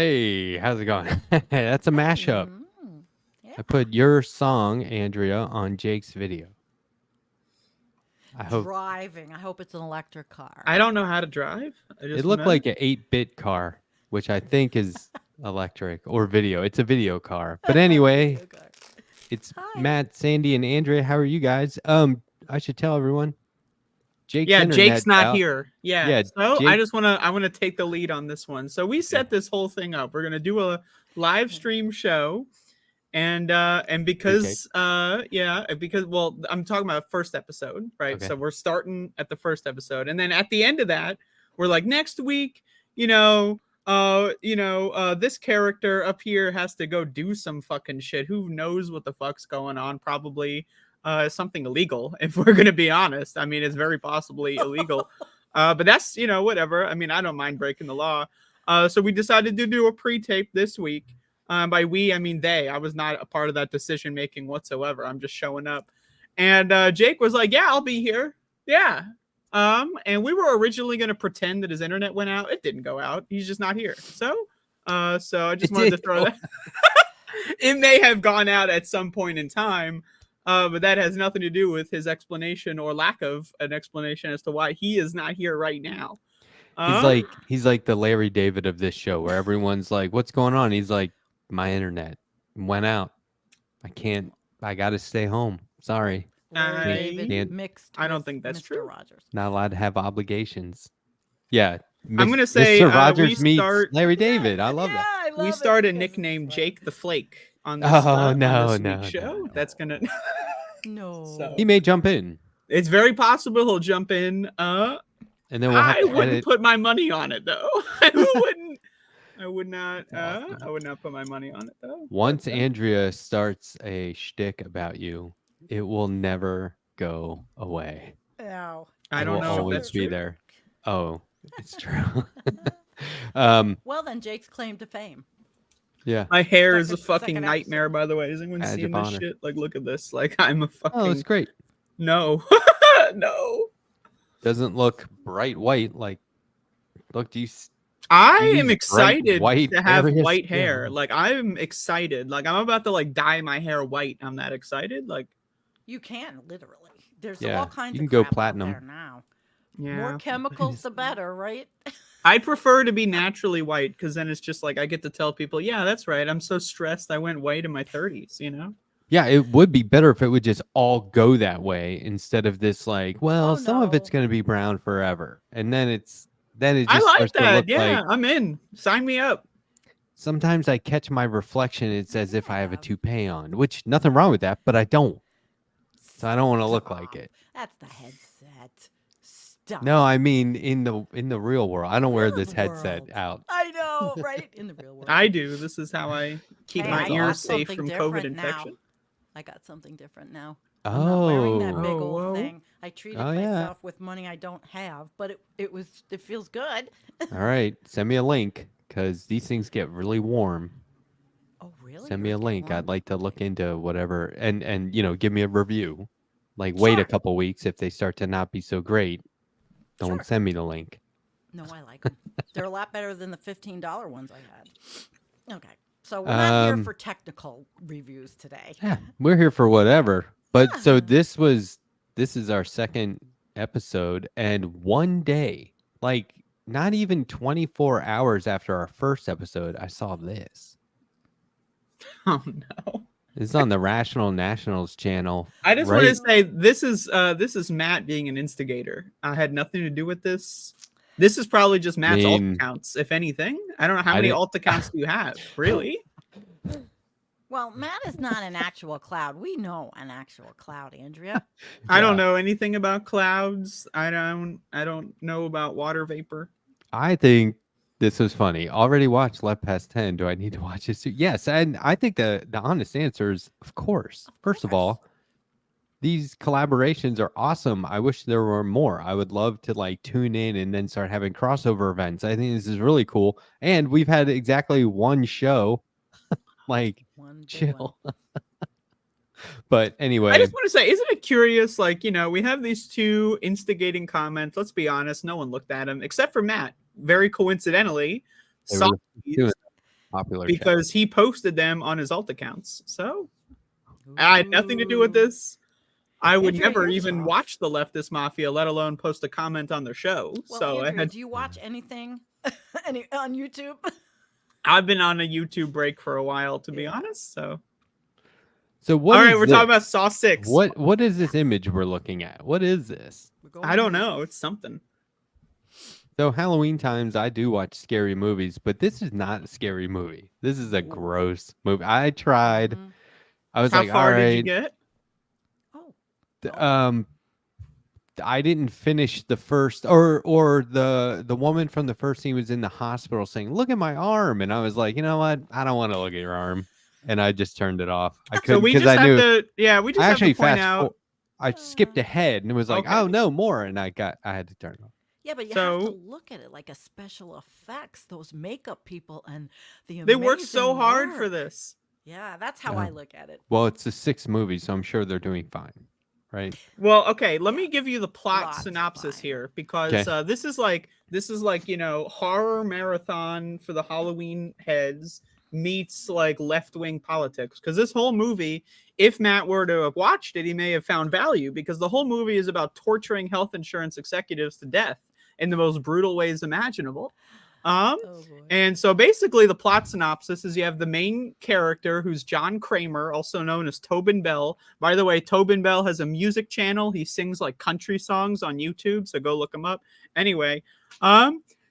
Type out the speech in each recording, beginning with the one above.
Hey, how's it going? That's a mashup. Yeah. I put your song, Andrea, on Jake's video. I hope Driving. I hope it's an electric car. I don't know how to drive. I it just looked want like an 8-bit car, which I think is electric or video. It's a video car. But anyway, Video car. it's Hi. Matt, Sandy, and Andrea. How are you guys? I should tell everyone. Jake's Yeah, Jake's internet's not out. here. Yeah. Yeah, So Jake. I wanna take the lead on this one. So we set this whole thing up. We're gonna do a live stream show. And because well, I'm talking about first episode, right? Okay. So we're starting at the first episode, and then at the end of that, we're like, next week, this character up here has to go do some fucking shit. Who knows what the fuck's going on? Probably something illegal, if we're gonna be honest. I mean, it's very possibly illegal. But that's, whatever. I mean, I don't mind breaking the law. So we decided to do a pre-tape this week. By we, I mean they. I was not a part of that decision making whatsoever. I'm just showing up. And Jake was like, yeah, I'll be here. Yeah. And we were originally going to pretend that his internet went out. It didn't go out. He's just not here. So I just wanted to throw that. It may have gone out at some point in time, but that has nothing to do with his explanation or lack of an explanation as to why he is not here right now. He's like the Larry David of this show, where everyone's like, "What's going on?" He's like, "My internet went out. I got to stay home. Sorry, Larry David can't- mixed. I don't with think that's Mr. true. Rogers. not allowed to have obligations." Yeah, I'm gonna say, Mr. Rogers we meets start- Larry David. I love yeah, that. I love We it start a because nickname it's Jake the Flake on this, Oh, on no, this no, week's show. no. That's gonna. No. So- He may jump in, It's very possible he'll jump in. and then we'll have I to wouldn't edit. put my money on it though. I wouldn't. I would not. I would not put my money on it though. Once But, Andrea starts a shtick about you, it will never go away. No. I It don't will know if always that's be true. there. Oh, it's true. Well, then Jake's claim to fame. Yeah. My hair is a Second fucking episode. nightmare, by the way. Is anyone Badge seeing of this honor. shit? Like, look at this. Like, I'm a fucking. Oh, it's great. No. No. Doesn't look bright white. Like, look, do you? I These am bright excited white to have areas? white hair. Yeah. Like, I'm excited. Like, I'm about to like dye my hair white. I'm that excited. Like, You can literally. There's Yeah, all kinds you can of go crap out platinum. there now. yeah. More chemicals, the better, right? I prefer to be naturally white because then it's just like I get to tell people, yeah, that's right. I'm so stressed. I went white in my 30s, you know? Yeah, it would be better if it would just all go that way instead of this. Like, well, Oh, some of it's no. going to be brown forever, and then it I just like starts to that. look Yeah, like. I'm in. Sign me up. Sometimes I catch my reflection. It's as if I have a Yeah. toupee on, which nothing wrong with that, but I don't. So I don't want to look like Stop. it. That's the headset. Stop. No, I mean in the real world. I don't wear Real this headset world. out. I know, right? In the real world. I do. This is how I keep Hey, my I got ears safe something from COVID different now. infection. I got something different now. I'm not wearing that big Oh, old whoa. thing. I treated Oh, yeah. myself with money I don't have, but it feels good. all right. Send me a link because these things get really warm. Oh, really? Send me a Yours get link. warm? I'd like to look into whatever and give me a review. Like wait a Sure. couple weeks if they start to not be so great. Don't Sure. send me the link. No, I like them. They're a lot better than the $15 ones I had. Okay. So we're not here for technical reviews today. Yeah, we're here for whatever. But so Yeah. this is our second episode, and one day, like not even 24 hours after our first episode, I saw this. Oh no. This is on the Rational Nationals channel. I just Right. want to say this is Matt being an instigator. I had nothing to do with this. This is probably just Matt's alt mean, accounts, if anything. I don't know how I many didn't- alt accounts do you have, really? Well, Matt is not an actual cloud. We know an actual cloud, Andrea. I don't Yeah. know anything about clouds. I don't know about water vapor. I think this was funny. Already watched Left Past 10. Do I need to watch this? Yes, and I think the honest answer is of course. First of course. all, these collaborations are awesome. I wish there were more. I would love to like tune in and then start having crossover events. I think this is really cool. And we've had exactly one show. Like One big chill. But anyway, I just want to say, isn't it curious? Like, we have these two instigating comments. Let's be honest, no one looked at them except for Matt. Very coincidentally, They saw were these doing Popular show. because he posted them on his alt accounts. So I had nothing to do with this. I would Andrea, never you're even tough. watch the Leftist Mafia, let alone post a comment on their show. Well, So Andrea, do you watch anything on YouTube? I've been on a YouTube break for a while, to be Yeah. honest. So So what all right, is we're this? talking about Saw 6. What is this image we're looking at? What is this? We're going I don't movies. know. It's something. So Halloween times, I do watch scary movies, but this is not a scary movie. This is a gross movie. I tried. Mhm. I was How like, far all did you right. get? Oh, I didn't finish the first, or the woman from the first scene was in the hospital saying, "Look at my arm," and I was like, you know what? I don't want to look at your arm, and I just turned it off. I So couldn't we because just I have knew. to, yeah, we just I have to actually point out. I skipped ahead and it was like, Okay. oh no, more, and I had to turn it off. yeah, but you have to So look at it like a special effects. Those makeup people and the they work so amazing hard for work. this. Yeah, that's how Yeah. I look at it. Well, it's the sixth movie, so I'm sure they're doing fine, right? Well, okay, let Yeah. me give you the plot Lots synopsis fine. here because Okay. this is like horror marathon for the Halloween heads meets like left-wing politics, because this whole movie, if Matt were to have watched it, he may have found value, because the whole movie is about torturing health insurance executives to death in the most brutal ways imaginable. Oh boy. And so basically the plot synopsis is you have the main character who's John Kramer, also known as Tobin Bell. By the way, Tobin Bell has a music channel. He sings like country songs on YouTube, so go look him up. Anyway,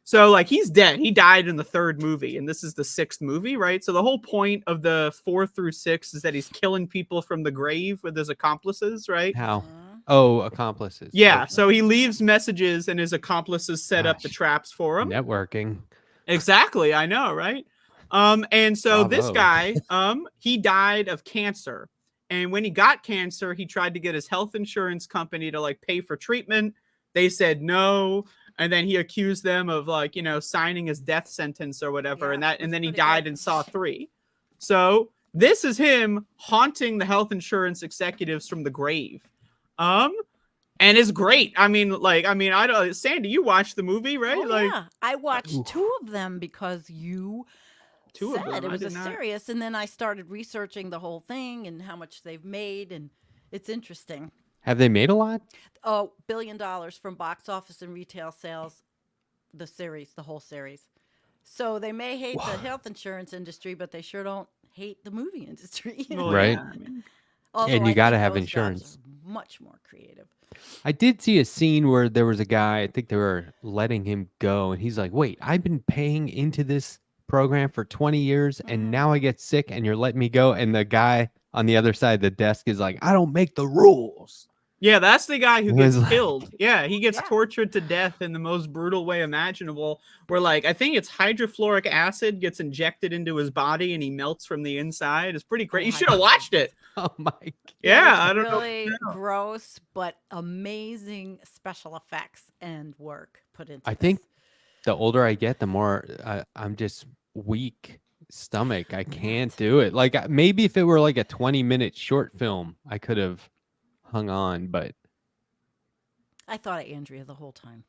so like he's dead. He died in the third movie, and this is the sixth movie, right? So the whole point of the 4 through 6 is that he's killing people from the grave with his accomplices, right? How? Mhm. Oh, accomplices. Yeah, Okay. so he leaves messages and his accomplices set up the Gosh. traps for him. Networking. Exactly, I know, right? And so this Bravo. guy, he died of cancer. And when he got cancer, he tried to get his health insurance company to like pay for treatment. They said no. And then he accused them of like, signing his death sentence or whatever. Yeah, And then he pretty died good. in Saw 3. So this is him haunting the health insurance executives from the grave. And it's great. I don't. Sandy, you watched the movie, right? Oh, like yeah, I watched Oof. 2 of them because you two of said them. it I was a did not. serious, and then I started researching the whole thing and how much they've made, and it's interesting. Have they made a lot? Oh, $1 billion from box office and retail sales, the whole series. So they may hate the health insurance industry, but they sure don't hate the movie industry. Well, Right. yeah, I mean, Although And you I gotta think have those insurance. jobs are much more creative. I did see a scene where there was a guy, I think they were letting him go, and he's like, wait, I've been paying into this program for 20 years, and Mhm. now I get sick, and you're letting me go. And the guy on the other side of the desk is like, I don't make the rules. yeah, that's the guy who It gets was like- killed. Yeah, he gets Yeah. tortured to death in the most brutal way imaginable. Where like I think it's hydrofluoric acid gets injected into his body and he melts from the inside. It's pretty great. Oh You my should have watched it. Oh my God. Yeah, it's I don't know. really gross, but amazing special effects and work put into I this. think the older I get, the more I'm just weak stomach. I can't do it. Like maybe if it were like a 20-minute short film, I could have hung on, but I thought of Andrea the whole time.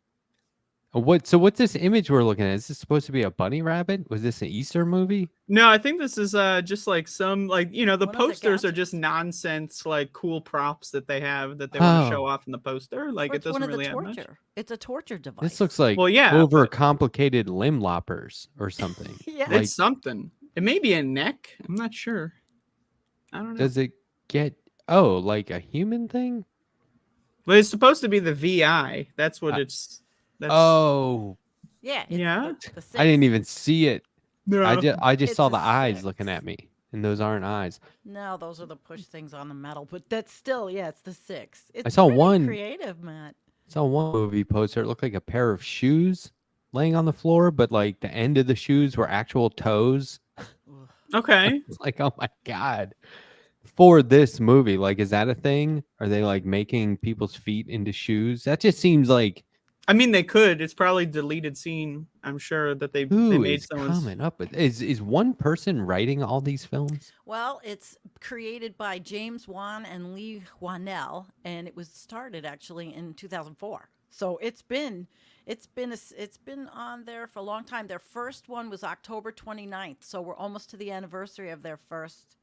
what's this image we're looking at? Is this supposed to be a bunny rabbit? Was this an Easter movie? No, I think this is just like some like the One of the posters are just gadgets. nonsense like cool props that they have that they want to show Oh. off in the poster. Like Or it it's one doesn't of the really have much. torture. It's a torture device. This looks like Well, yeah, overcomplicated limb loppers or something. Yeah. Like, It's something. It may be a neck. I'm not sure. I don't know. does it get like a human thing? Well, it's supposed to be the VI. That's what it's. That's, Oh, Yeah. It's Yeah? The I didn't six. even see it. no. I just It's saw a the eyes six. looking at me, and those aren't eyes. No, those are the push things on the metal, but that's still, yeah, it's the 6. It's saw pretty one- creative, Matt. I saw one movie poster. It looked like a pair of shoes laying on the floor, but like the end of the shoes were actual toes. Ugh. Okay. It's like, oh my God. For this movie, like, is that a thing? Are they like making people's feet into shoes? That just seems like I mean, they could. It's probably deleted scene. I'm sure that they who made is someone's. coming up with is one person writing all these films? Well, it's created by James Wan and Lee Wanell, and it was started actually in 2004. So it's been on there for a long time. Their first one was October 29th, so we're almost to the anniversary of their first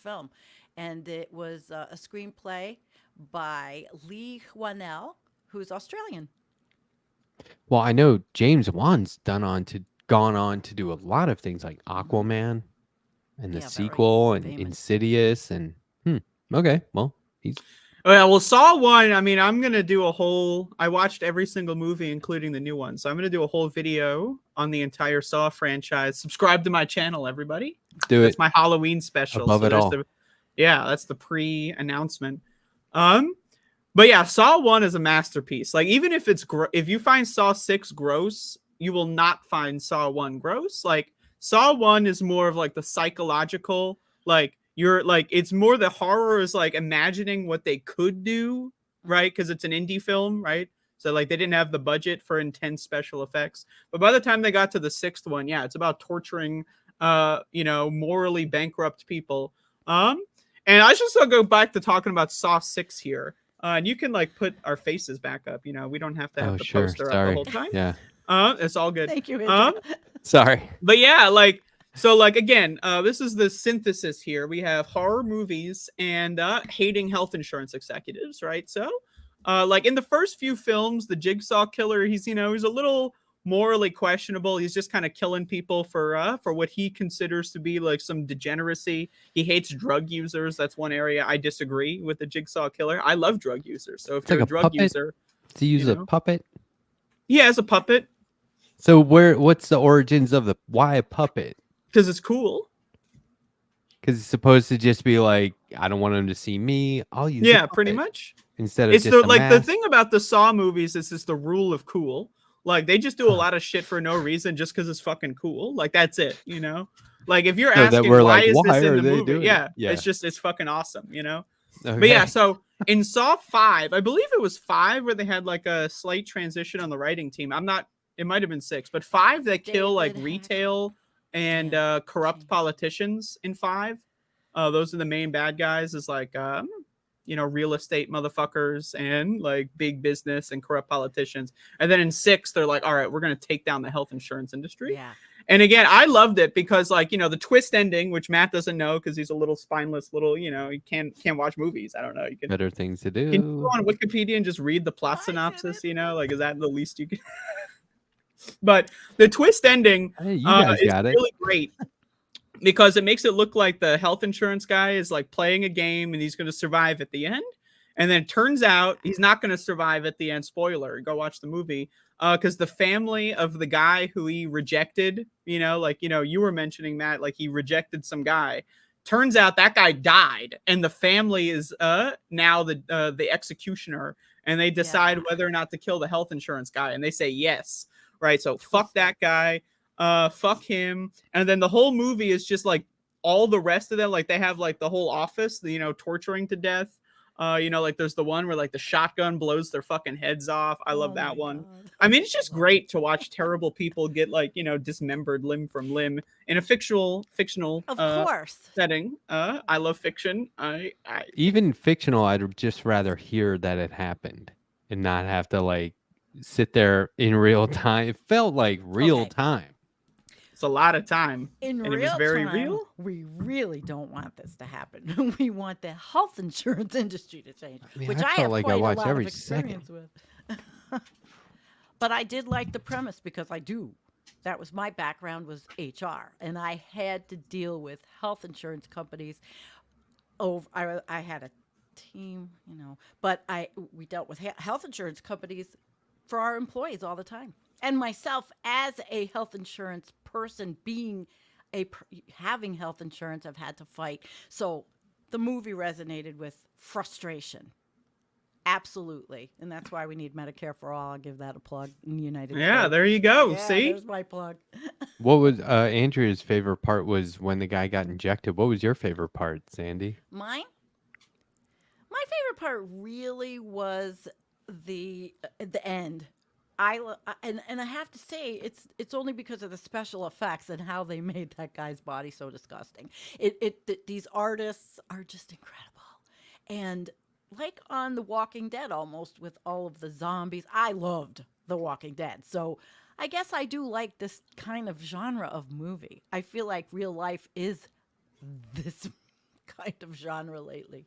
film. And it was a screenplay by Lee Hwanell, who's Australian. Well, I know James Wan's gone on to do a lot of things like Mhm. Aquaman and the Yeah, very sequel and famous. Insidious and okay, well, he's Oh, yeah, well, Saw 1, I mean, I'm going to do a whole. I watched every single movie, including the new one. So I'm going to do a whole video on the entire Saw franchise. Subscribe to my channel, everybody. do That's it my Halloween special. above So it there's all. that's the pre-announcement. Um, but yeah, Saw 1 is a masterpiece. Like, even if if you find Saw 6 gross, you will not find Saw 1 gross. Like, Saw 1 is more of like the psychological, like, you're like, it's more the horror is like imagining what they could do, Mhm. right? Because it's an indie film, right? So like they didn't have the budget for intense special effects. But by the time they got to the sixth one, yeah, it's about torturing morally bankrupt people. And I should still go back to talking about Saw 6 here. And you can like put our faces back up. You know, we don't have to have Oh, the sure. poster up the Sorry. whole time. Yeah. It's all good. Thank you, Andrea. Sorry. But yeah, like so like again, this is the synthesis here. We have horror movies and hating health insurance executives, right? So like in the first few films, the Jigsaw killer, he's he's a little morally questionable. He's just kind of killing people for what he considers to be like some degeneracy. He hates drug users. That's one area I disagree with the Jigsaw killer. I love drug users. So if It's you're like a a drug puppet. user, Does he use a puppet? he has a puppet So what's the origins of why a puppet? because it's cool. Because it's supposed to just be like, I don't want him to see me. I'll use a Yeah, pretty puppet much. instead of It's just the a like the mask. thing about the Saw movies is it's the rule of cool. Like they just do a lot of shit for no reason just because it's fucking cool. Like that's it, you know. Like if you're So that asking we're why like, is why this in are the they movie, doing it? yeah, Yeah. it's fucking awesome, you know. Okay. But yeah, so in Saw 5, I believe it was 5 where they had like a slight transition on the writing team. I'm not. It might have been 6, but 5 they kill like David retail and corrupt politicians in 5. Those are the main bad guys. Is like real estate motherfuckers and like big business and corrupt politicians. And then in 6, they're like, all right, we're gonna take down the health insurance industry. Yeah. And again, I loved it because like the twist ending, which Matt doesn't know because he's a little spineless little he can't watch movies. I don't know. You can Better things to can you go do. on Wikipedia and just read the plot I synopsis? didn't. Like is that the least you can? But the twist ending Hey, you guys is got it. really great because it makes it look like the health insurance guy is like playing a game and he's going to survive at the end. And then it turns out he's not going to survive at the end. Spoiler, go watch the movie. Because the family of the guy who he rejected, you were mentioning, Matt, like he rejected some guy. Turns out that guy died, and the family is now the executioner, and they decide whether or not to kill the health insurance guy, and they say yes, right? So fuck that guy, fuck him, and then the whole movie is just like all the rest of them, like they have like the whole office, torturing to death. Like there's the one where like the shotgun blows their fucking heads off. I love that one. God. I mean, it's just great to watch terrible people get like, dismembered limb from limb in a fictional Of course. setting. I love fiction. I Even fictional, I'd just rather hear that it happened and not have to like sit there in real time. It felt like real Okay. time. it's a lot of time. In And it real was very time, real. we really don't want this to happen. We want the health insurance industry to change, I mean, which I I felt have like I quite a watched lot every of experience with. But I did like the premise because I do. That was my background was HR, and I had to deal with health insurance companies. I had a team, but we dealt with health insurance companies for our employees all the time. And myself as a health insurance person being having health insurance, I've had to fight. So the movie resonated with frustration. Absolutely. And that's why we need Medicare for all. I'll give that a plug in the United Yeah, States. there you go. Yeah, See? there's my plug. What was Andrea's favorite part was when the guy got injected. What was your favorite part, Sandy? Mine? My favorite part really was the end. And I have to say it's only because of the special effects and how they made that guy's body so disgusting. These artists are just incredible, and like on The Walking Dead almost with all of the zombies. I loved The Walking Dead. So I guess I do like this kind of genre of movie. I feel like real life is this kind of genre lately.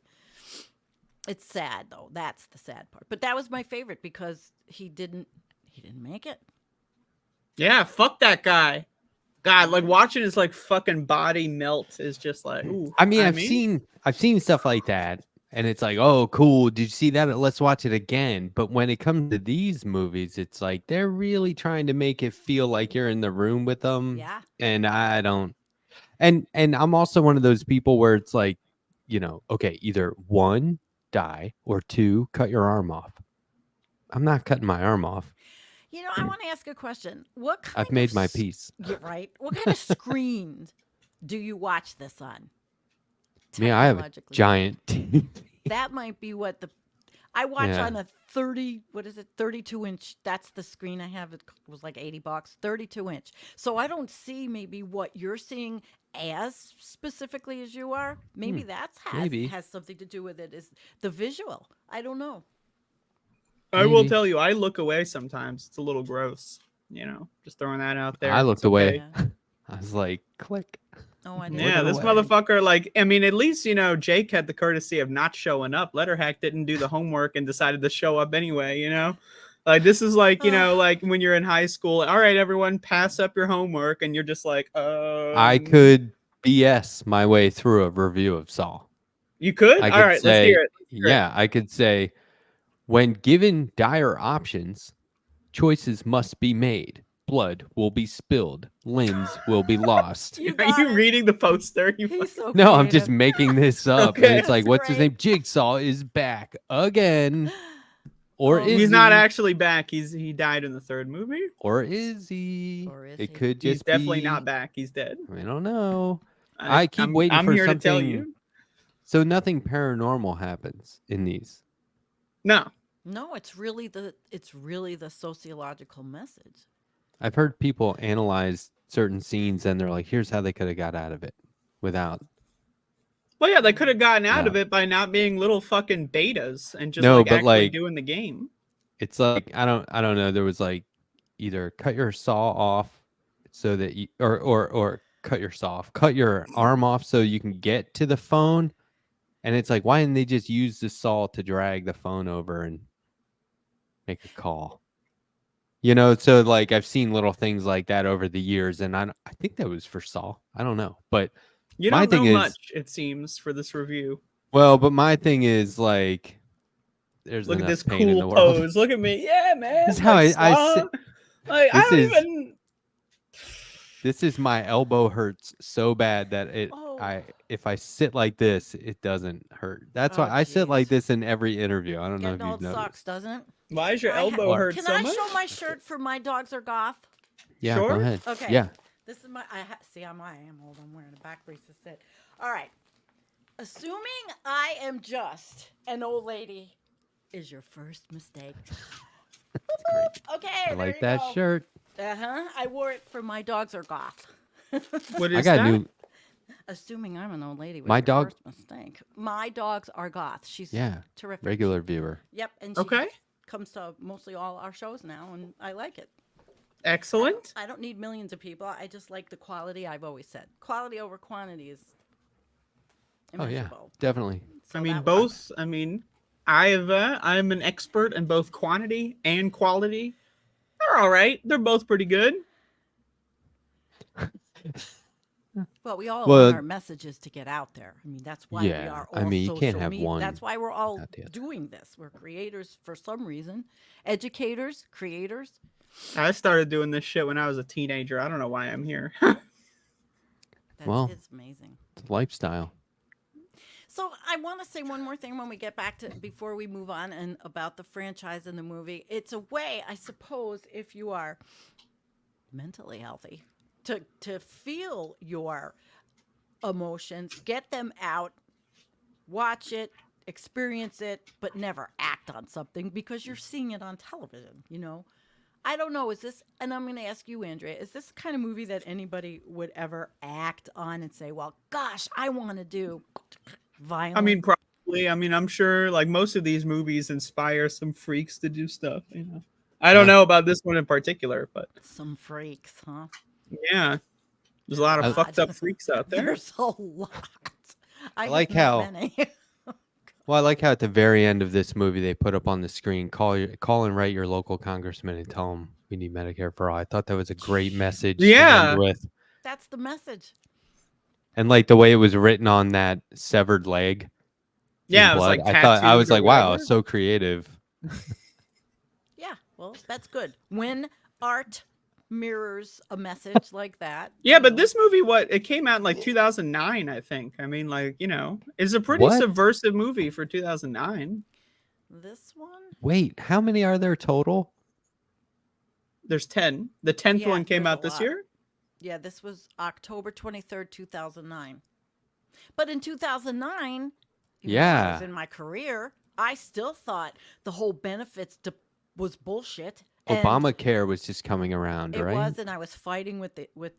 It's sad though. That's the sad part. But that was my favorite because he didn't make it. Yeah, fuck that guy. God, like watching his like fucking body melt is just like, ooh. I mean, I've seen stuff like that, and it's like, oh, cool. Did you see that? Let's watch it again. But when it comes to these movies, it's like they're really trying to make it feel like you're in the room with them, Yeah. and I don't. And I'm also one of those people where it's like, okay, either one, die, or two, cut your arm off. I'm not cutting my arm off. I want to ask a question. What I've kind of made my peace. Yeah, right. What kind of screens do you watch this on? Me, I have a Technologically. giant TV. That might be what I watch Yeah. on a 32-inch. That's the screen I have. It was like $80, 32-inch. So I don't see maybe what you're seeing as specifically as you are. Maybe maybe. has something to do with it. Is the visual? I don't know. I will Maybe. tell you, I look away sometimes. It's a little gross. Just throwing that out there. I looked It's okay. away. Yeah. I was like, click. Oh, I didn't. Yeah, Looking this away. motherfucker, like, I mean, at least, Jake had the courtesy of not showing up. Letterhack didn't do the homework and decided to show up anyway. Like, this is like, like when you're in high school, all right, everyone, pass up your homework, and you're just like, I could BS my way through a review of Saw. You could? I All could right, say, let's hear it. yeah, I could say, when given dire options, choices must be made. Blood will be spilled. Limbs will be lost. You Are got you it. reading the poster? He's so No, I'm just creative. making this up. Okay. And it's like, That's what's his great. name? Jigsaw is back again. Or Oh, is He's not he? actually back. He died in the third movie. Or is he? Or is It he? could He's just definitely be. not back. He's dead. I don't know. I keep I'm waiting for here something. to tell you. So nothing paranormal happens in these. No. No, it's really the sociological message. I've heard people analyze certain scenes and they're like, here's how they could have got out of it without. Well, yeah, they could have gotten out Yeah. of it by not being little fucking betas and just No, like but, actually like, doing the game. It's like, I don't know. There was like either cut your saw off so that you, or cut your saw off, cut your arm off so you can get to the phone. And it's like, why didn't they just use the saw to drag the phone over and make a call? So like I've seen little things like that over the years, and I think that was for Saw. I don't know, but You my don't know thing is, much, it seems, for this review. but my thing is like, there's Look at enough this pain in the cool world. pose. Look at me. Yeah, man. This is how like, I sit. Like, I This don't is- even. This is my elbow hurts so bad that Oh. if I sit like this, it doesn't hurt. That's why Oh, I sit like jeez. this in every interview. I don't know if Getting you've old noticed. sucks, doesn't it? Why is your I ha- elbow hurt Can so I much? show my shirt for My Dogs Are Goth? Yeah, Sure. go ahead. Okay. Yeah. This is my. See how I am old. I'm wearing a back brace to sit. All right. Assuming I am just an old lady is your first mistake. That's great. Okay. I there like you that go. shirt. I wore it for My Dogs Are Goth. What I is got that? new. Assuming I'm an old lady was My your dog- first mistake. My Dogs Are Goth. She's Yeah. terrific. Regular viewer. Yep. And she Okay. comes to mostly all our shows now, and I like it. Excellent. I don't need millions of people. I just like the quality. I've always said quality over quantity is Oh yeah, immeasurable. definitely. So I mean, that was- both. I mean, I'm an expert in both quantity and quality. They're all right. They're both pretty good. Well, we all Well, want our messages to get out there. I mean, that's why we yeah, are I all mean, you social can't have media. one That's why we're all without the other. doing this. We're creators for some reason, educators, creators. I started doing this shit when I was a teenager. I don't know why I'm here. That's Well. it's amazing. It's a lifestyle. So I want to say one more thing when we get back to before we move on and about the franchise and the movie. It's a way, I suppose, if you are mentally healthy, to feel your emotions, get them out, watch it, experience it, but never act on something because you're seeing it on television, I don't know, is this, and I'm going to ask you, Andrea, is this the kind of movie that anybody would ever act on and say, well, gosh, I want to do violence? I mean, Probably. I mean, I'm sure like most of these movies inspire some freaks to do stuff, you know. I don't Yeah. know about this one in particular, but Some freaks, huh? yeah, there's a Good lot of I, fucked God. up freaks out there. There's a lot. I I have like met how many. well, I like how at the very end of this movie they put up on the screen, call and write your local congressman and tell him we need Medicare for all. I thought that was a great message to end Yeah. with. That's the message. And like the way it was written on that severed leg in Yeah, it was blood, like I tattooed was or like, wow, whatever. so creative. Yeah, well, that's good. When art mirrors a message like that, Yeah, but this movie, it came out in like 2009, I think. I mean, like, you know, it's a pretty What? subversive movie for 2009. this one, Wait, how many are there total? There's 10. The 10th yeah, one came there's a out this lot. year. Yeah, this was October 23rd, 2009. But in 2009, even though I was Yeah. in my career, I still thought the whole was bullshit. And Obamacare was just coming around, it right? was, and I was fighting with it with.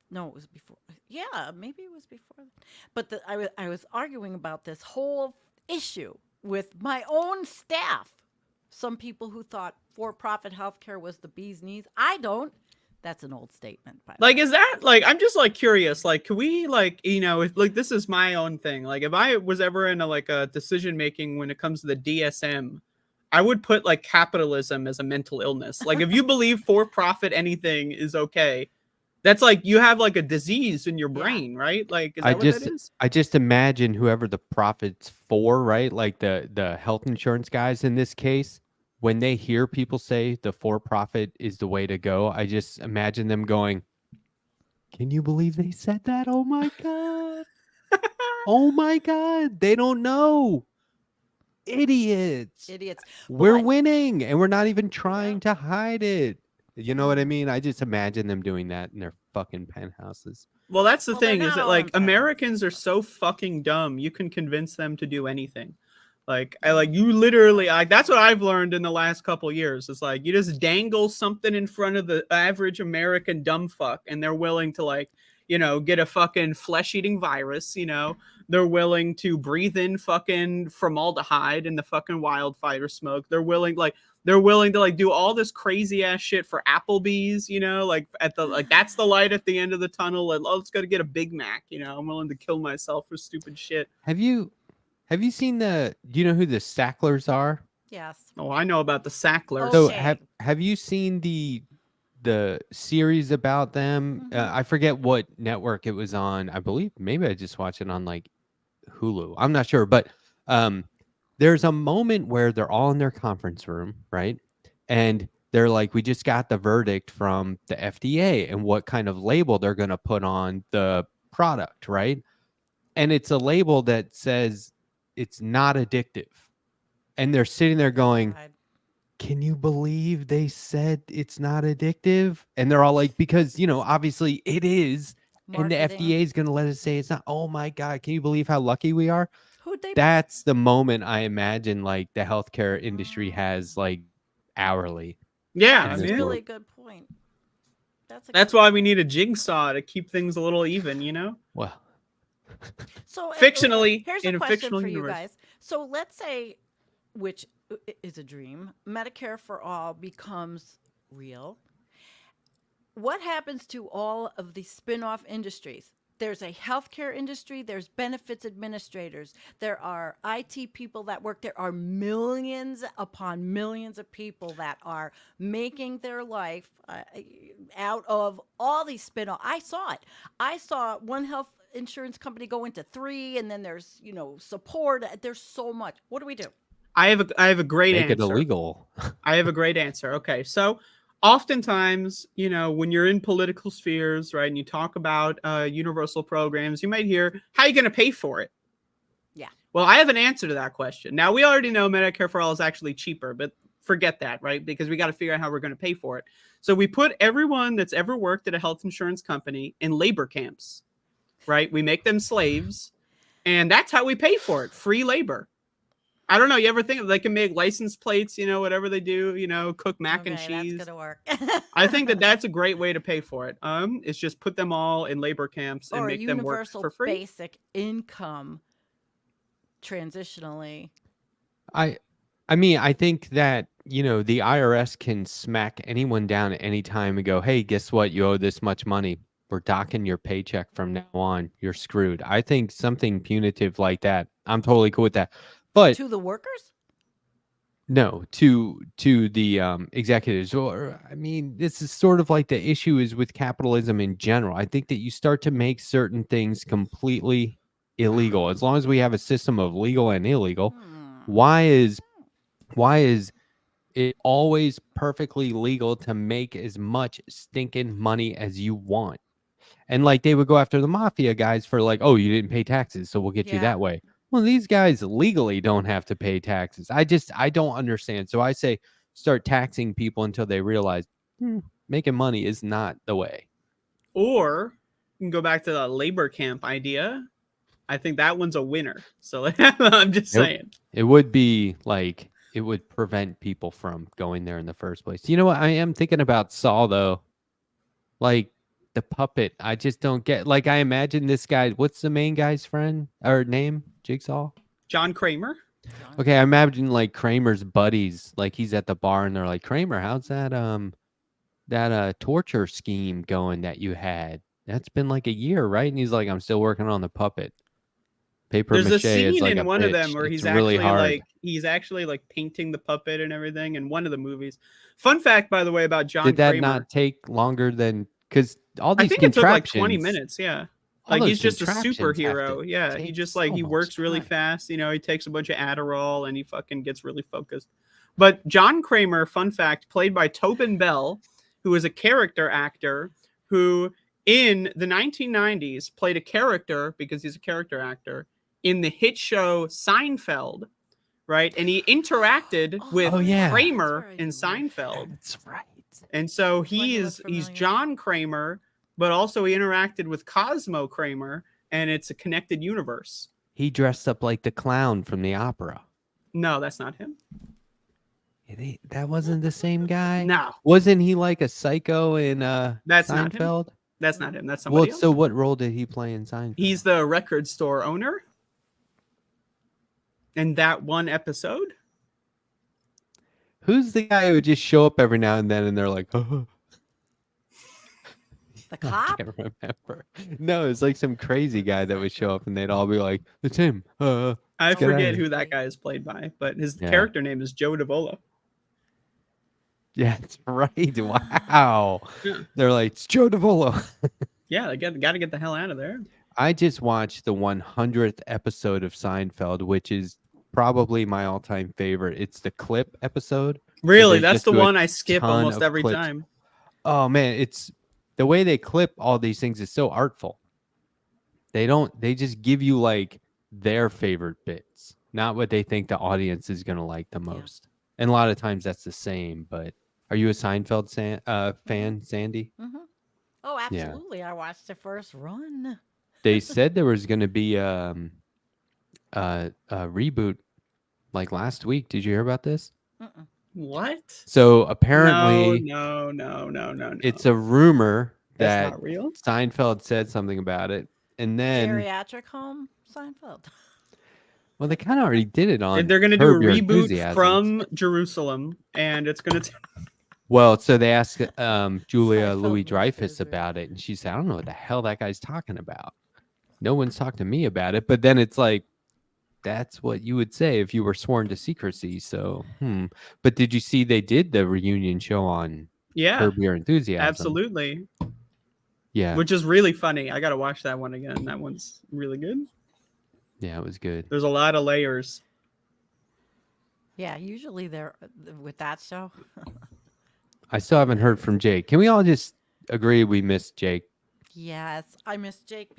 No, it was before. Yeah, maybe it was before. But I was arguing about this whole issue with my own staff. Some people who thought for-profit healthcare was the bee's knees. I don't. That's an old statement, by the Like, way. is that like, I'm just like curious, like, can we like, you know, if like this is my own thing, like if I was ever in a decision making when it comes to the DSM, I would put like capitalism as a mental illness. Like if you believe for profit anything is okay, that's like you have like a disease in your Yeah. brain, right? Like, is I that what that just is? I just imagine whoever the profit's for, right? Like the health insurance guys in this case, when they hear people say the for profit is the way to go, I just imagine them going, "Can you believe they said that? Oh my god. Oh my god. They don't know. Idiots. Idiots. We're But winning and we're not even yeah, trying to hide it." You know what I mean? I just imagine them doing that in their fucking penthouses. Well, that's the well, they're thing is not that all in like penthouses. Americans are so fucking dumb. You can convince them to do anything. Like I like you literally like that's what I've learned in the last couple years. It's like you just dangle something in front of the average American dumb fuck and they're willing to like, you know, get a fucking flesh-eating virus, you know. They're willing to breathe in fucking formaldehyde and the fucking wildfire smoke. They're willing to like do all this crazy ass shit for Applebee's, you know, like at the like that's the light at the end of the tunnel. And let's go to get a Big Mac, you know. I'm willing to kill myself for stupid shit. Have you seen do you know who the Sacklers are? Yes. Oh, I know about the Sacklers. So Okay. have you seen the series about them? Mhm. I forget what network it was on. I believe maybe I just watched it on like Hulu. I'm not sure, but um, there's a moment where they're all in their conference room, right? And they're like, we just got the verdict from the FDA and what kind of label they're going to put on the product, right? And it's a label that says it's not addictive. And they're sitting there going, God. can you believe they said it's not addictive? And they're all like, because, you know, obviously it is. And the Marketing. FDA is going to let us say it's not. Oh my God. Can you believe how lucky we are? Who'd they? That's the moment I imagine like the healthcare industry Oh, has like hourly Yeah, I in that's a this mean, world. really good point. That's a that's good why we point. need a jigsaw to keep things a little even, you know? Well, So Fictionally, here's a in a question fictional for you universe. guys. So let's say, which is a dream, Medicare for all becomes real. What happens to all of the spin-off industries? There's a healthcare industry, there's benefits administrators, there are IT people that work, there are millions upon millions of people that are making their life out of all these spin-off. I saw it. I saw one health insurance company go into three, and then there's, support. There's so much. What do we do? I have a great make it answer. illegal. I have a great answer. Okay, so oftentimes, you know, when you're in political spheres, right, and you talk about universal programs, you might hear, how are you going to pay for it? Yeah. Well, I have an answer to that question. Now, we already know Medicare for all is actually cheaper, but forget that, right? Because we got to figure out how we're going to pay for it. So we put everyone that's ever worked at a health insurance company in labor camps, right? We make them slaves, and that's how we pay for it, free labor. I don't know. You ever think they can make license plates, you know, whatever they do, you know, cook mac and Okay, that's cheese. gonna work. I think that that's a great way to pay for it. It's just put them all in labor camps and or a make them work universal for free. basic income transitionally. I I mean, I think that, the IRS can smack anyone down at any time and go, "Hey, guess what? You owe this much money. We're docking your paycheck from now on. You're screwed." I think something punitive like that. I'm totally cool with that. But To the workers? no, to the executives. Or I mean, this is sort of like the issue is with capitalism in general. I think that you start to make certain things completely illegal. As long as we have a system of legal and illegal, Hmm. why is why is it always perfectly legal to make as much stinking money as you want? And like they would go after the mafia guys for like, oh, you didn't pay taxes, so we'll get you Yeah. that way. Well, these guys legally don't have to pay taxes. I don't understand. So I say start taxing people until they realize making money is not the way. Or you can go back to the labor camp idea. I think that one's a winner. So I'm just It, saying. it would be like it would prevent people from going there in the first place. You know what? I am thinking about Saul though. Like the puppet, I just don't get. Like I imagine this guy. What's the main guy's friend or name? Jigsaw. John Kramer. John Okay, I Kramer. imagine like Kramer's buddies. Like he's at the bar and they're like, Kramer, how's that torture scheme going that you had? That's been like a year, right? And he's like, I'm still working on the puppet. Paper There's a mache is scene like a in one of them bitch. where It's really hard. he's actually like painting the puppet and everything in one of the movies. Fun fact, by the way, about John Did that Kramer. not take longer than because all I these think it took like 20 contraptions, minutes. Yeah. all Like those he's just a contraptions have to superhero. Yeah. He take just so like he much works really time. fast. He takes a bunch of Adderall and he fucking gets really focused. But John Kramer, fun fact, played by Tobin Bell, who is a character actor who in the 1990s played a character because he's a character actor in the hit show Seinfeld, right? And he interacted with Oh, yeah. Kramer That's in right, you were. Seinfeld. That's right. And so He looked he's familiar. John Kramer, but also he interacted with Cosmo Kramer, and it's a connected universe. He dressed up like the clown from the opera. No, that's not him. That wasn't the same guy? No, Wasn't he like a psycho in that's not him. Seinfeld? That's not him. That's Well, somebody else. so what role did he play in Seinfeld? He's the record store owner. In that one episode, Who's the guy who would just show up every now and then and they're like, oh, The I cop? can't remember. No, it's like some crazy guy that would show up and they'd all be like, it's him. I Get forget outta who here. that guy is played by, but his Yeah. character name is Joe Davolo. Yeah, that's right. Wow. Yeah. They're like, it's Joe Davolo. Yeah, they got to get the hell out of there. I just watched the 100th episode of Seinfeld, which is probably my all-time favorite. It's the clip episode. Really, they that's just the do a one I skip ton almost of every clips. time. Oh man, it's the way they clip all these things is so artful. They just give you like their favorite bits, not what they think the audience is gonna like the most. And a lot of times that's the same. But are you a Seinfeld fan, Sandy? Mm-hmm. Oh, absolutely. I watched the first run. They said there was gonna be a reboot like last week. Did you hear about this? Mm-mm. What? So apparently, No. it's a rumor That's that not real. Seinfeld said something about it, and then Geriatric home, Seinfeld. well, they kind of already did it on. They're going to do a Curb Your reboot Enthusiasm. from Jerusalem, and it's going to. Well, so they asked Julia Seinfeld Louis moved to Dreyfus Israel. about it, and she said, "I don't know what the hell that guy's talking about. No one's talked to me about it." But then it's like, that's what you would say if you were sworn to secrecy. So, But did you see they did the reunion show on Yeah, Curb Your Enthusiasm? absolutely. Yeah. Which is really funny. I got to watch that one again. That one's really good. Yeah, it was good. There's a lot of layers. Yeah, usually they're with that show. I still haven't heard from Jake. Can we all just agree we missed Jake? Yes, I miss Jake.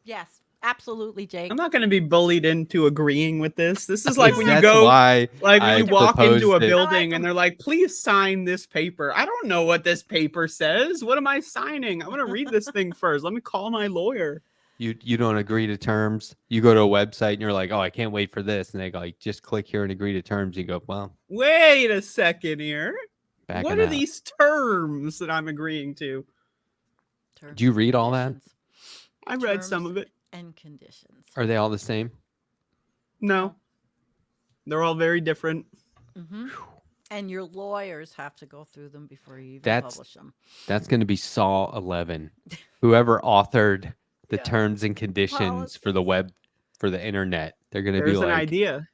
Yes, absolutely, Jake. I'm not going to be bullied into agreeing with this. This is like when you That's go, why like I when you walk into a proposed it. building and they're like, please sign this paper. I don't know what this paper says. What am I signing? I want to read this thing first. Let me call my lawyer. You don't agree to terms. You go to a website and you're like, oh, I can't wait for this. And they go, like, just click here and agree to terms. You go, well, Wait a second here. backing What are out. these terms that I'm agreeing to? Terms Did you and read all that? conditions. I read some Terms of it. and conditions. Are they all the same? No, they're all very different. Mm-hmm. And your lawyers have to go through them before you even That's publish them. that's going to be Saw 11. Whoever authored the Yeah. terms and conditions for the Policies. web, for the internet, they're going to be There's an like, idea.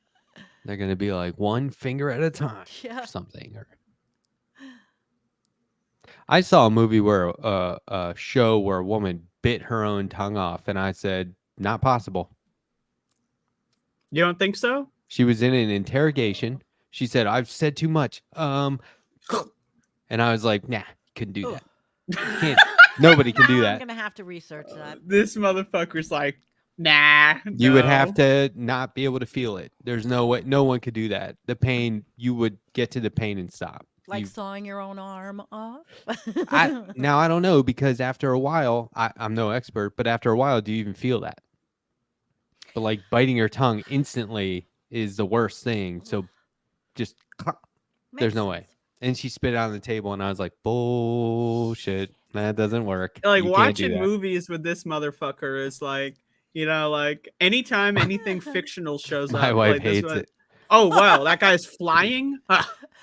one finger at a time Yeah. or something. Or I saw a movie where a show where a woman bit her own tongue off, and I said, not possible. You don't think so? She was in an interrogation. She said, I've said too much. And I was like, nah, couldn't do Ugh. that. Can't. Nobody can do Now I'm that. gonna have to research that. This motherfucker's like, nah. You would have no. to not be able to feel it. There's no way. No one could do that. The pain, you would get to the pain and stop. Like You- sawing your own arm off. now I don't know, because after a while, I'm no expert, but after a while, do you even feel that? But like biting your tongue instantly is the worst thing. So just there's Makes no way. sense. And she spit it on the table, and I was like, bullshit. That doesn't work. Like You can't do watching that. movies with this motherfucker is like, you know, like anytime anything fictional shows My up, wife like this hates one- it. Oh wow, that guy's flying. So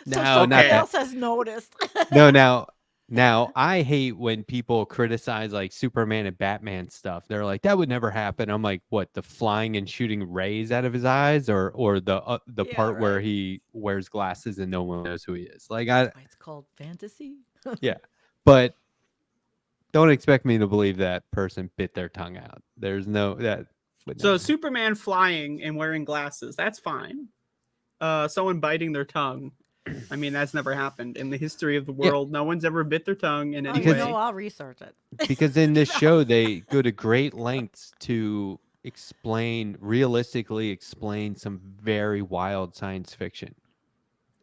No, someone not that. else has noticed. No, now I hate when people criticize like Superman and Batman stuff. They're like, that would never happen. I'm like, what? The flying and shooting rays out of his eyes, or the Yeah, part where right. he wears glasses and no one knows who he is. Like That's why it's called fantasy. but don't expect me to believe that person bit their tongue out. There's no that. would So never- Superman flying and wearing glasses, that's fine. Someone biting their tongue, I mean, that's never happened in the history of the Yeah. world. No one's ever bit their tongue in any Oh, you way. know, I'll research it. because in this show they go to great lengths to realistically explain some very wild science fiction,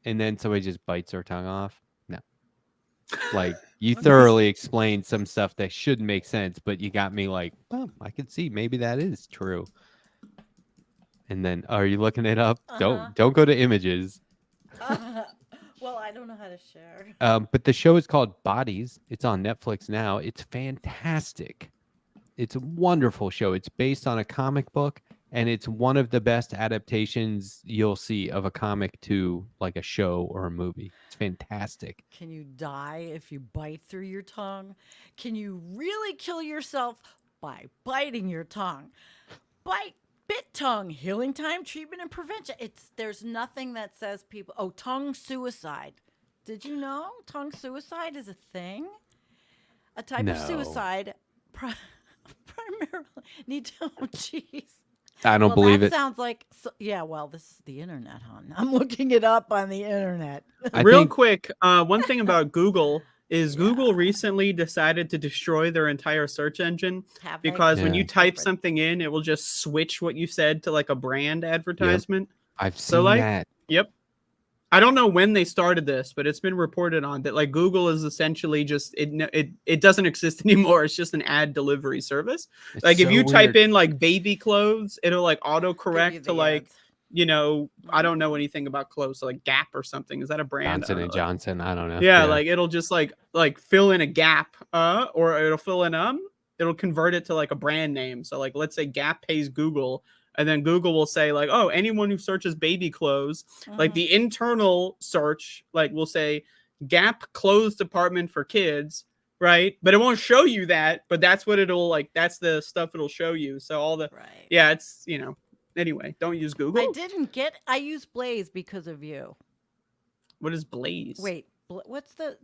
and then somebody just bites their tongue off. No, like you thoroughly explained some stuff that shouldn't make sense, but you got me like, oh, I could see maybe that is true. And then, are you looking it up? Uh-huh. Don't go to images. Well, I don't know how to share. But the show is called Bodies. It's on Netflix now. It's fantastic. It's a wonderful show. It's based on a comic book, and it's one of the best adaptations you'll see of a comic to like a show or a movie. It's fantastic. Can you die if you bite through your tongue? Can you really kill yourself by biting your tongue? Bit tongue, healing time, treatment, and prevention. There's nothing that says people. Oh, tongue suicide. Did you know tongue suicide is a thing? A type of No. suicide primarily need to. Oh, jeez. I don't Well, believe that it. sounds like. Yeah, well, this is the internet, hon. I'm looking it up on the internet. I Real think- quick, one thing about Google is Yeah. Google recently decided to destroy their entire search engine Have they? because when Yeah. you type Different. something in, it will just switch what you said to like a brand advertisement. I've So, seen like, that. Yep. I don't know when they started this, but it's been reported on that like Google is essentially just it doesn't exist anymore. It's just an ad delivery service. It's Like if so you type weird. in like baby clothes, it'll like auto Give you correct to the like, ads. you know, I don't know anything about clothes, so like Gap or something. Is that a brand? I Johnson don't and know. Johnson. I don't know. Yeah, like it'll just like fill in a gap, or it'll fill in it'll convert it to like a brand name. So like let's say Gap pays Google, and then Google will say like, oh, anyone who searches baby clothes, like Mhm. the internal search, like will say Gap clothes department for kids, right? But it won't show you that, but that's what it'll like, that's the stuff it'll show you. So all the Right. yeah, it's anyway, don't use Google. I use Blaze because of you. What is Blaze? Wait, what's the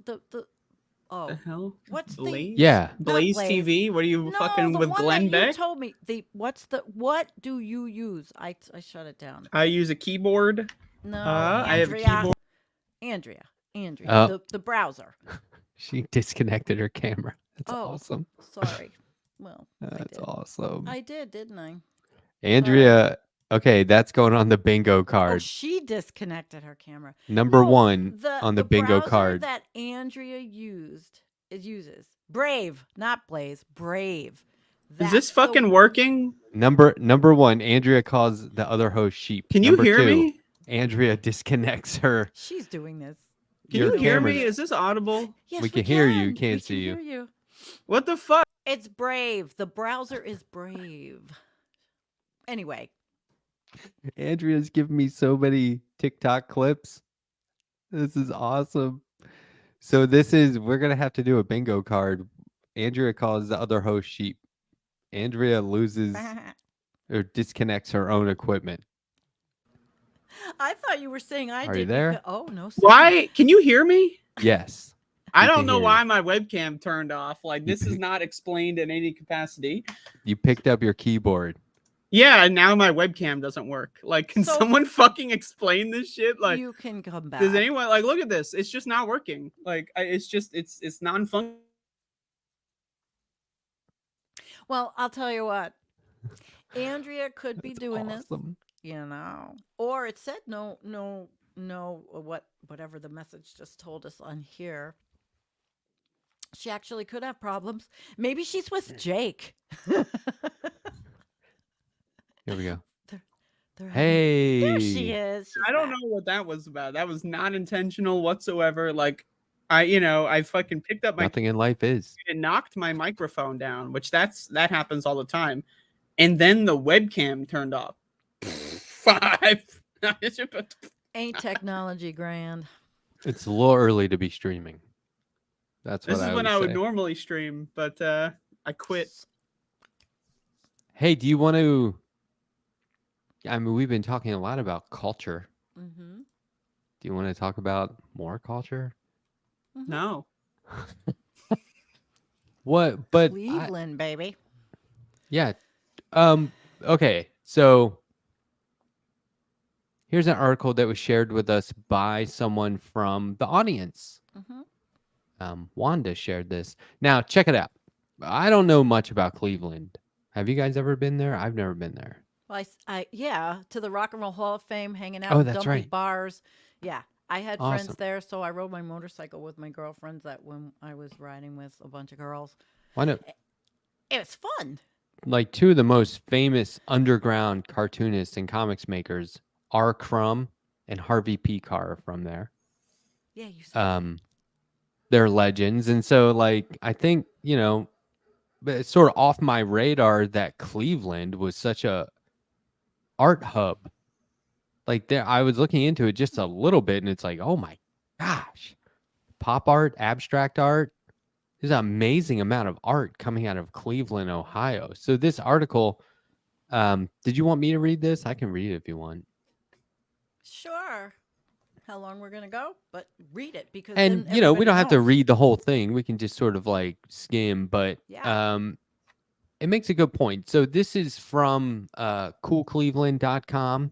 oh, the hell? what's the- Blaze? Yeah. Blaze Blaze. TV? What are you no, fucking the with one Glenn that you Beck? told me. What do you use? I shut it down. I use a keyboard. No, I have a Andrea. keyboard. Andrea. Oh. The browser. She disconnected her camera. That's Oh. awesome. Sorry. Well, That's I did. awesome. I did, didn't I? Andrea, okay, that's going on the bingo Oh, card. she disconnected her camera. Number No, one on the bingo browser card. that Andrea uses Brave, not Blaze. Brave. Is That's this the- fucking working? Number one, Andrea calls the other host sheep. Can you Number hear two, me? Andrea disconnects her. She's doing this. Can your you hear camera's- me? Is this audible? Yes, We can hear you, can. can't We see can you. hear you. What the fuck? It's Brave. The browser is Brave. Anyway, Andrea's giving me so many TikTok clips. This is awesome. So we're gonna have to do a bingo card. Andrea calls the other host sheep. Andrea loses or disconnects her own equipment. I thought you were saying I Are you did because there? oh no sir. Why? Can you hear me? Yes. I We don't can know hear you. why my webcam turned off. Like, You this is pick- not explained in any capacity. You picked up your keyboard. Yeah, and now my webcam doesn't work. Like, can So- someone fucking explain this shit? Like, You can come back. does anyone like look at this? It's just not working. Like, it's non-functional. Well, I'll tell you what. Andrea could be That's doing this, awesome. or it said no, whatever the message just told us on here. She actually could have problems. Maybe she's with Jake. Here we go. They're having, Hey. there she is. She's I don't back. know what that was about. That was not intentional whatsoever. Like, I fucking picked up my Nothing in life is. and knocked my microphone down, which that happens all the time. And then the webcam turned off. Five. Ain't technology grand. It's a little early to be streaming. That's what This is I when would I would say. normally stream, but I quit. Hey, do you want to? I mean, we've been talking a lot about culture. Mm-hmm. Do you want to talk about more culture? No. What? But Cleveland, baby. yeah. Okay. So here's an article that was shared with us by someone from the audience. Mm-hmm. Wanda shared this. Now check it out. I don't know much about Cleveland. Have you guys ever been there? I've never been there. Well, yeah, to the Rock and Roll Hall of Fame, hanging out Oh, in that's dumpy right. bars. Yeah, I had Awesome. friends there, so I rode my motorcycle with my girlfriends. That when I was riding with a bunch of girls, Why not? it was fun. Like two of the most famous underground cartoonists and comics makers, R. Crumb and Harvey P. Carr, are from there. Yeah, you said They're legends, and so like I think but it's sort of off my radar that Cleveland was such a art hub. Like there, I was looking into it just a little bit, and it's like, oh my gosh, pop art, abstract art. There's an amazing amount of art coming out of Cleveland, Ohio. So this article, did you want me to read this? I can read it if you want. sure. How long we're gonna go? But read it because And then we everybody don't have to knows. read the whole thing. We can just sort of like skim, but Yeah. it makes a good point. So this is from coolcleveland.com,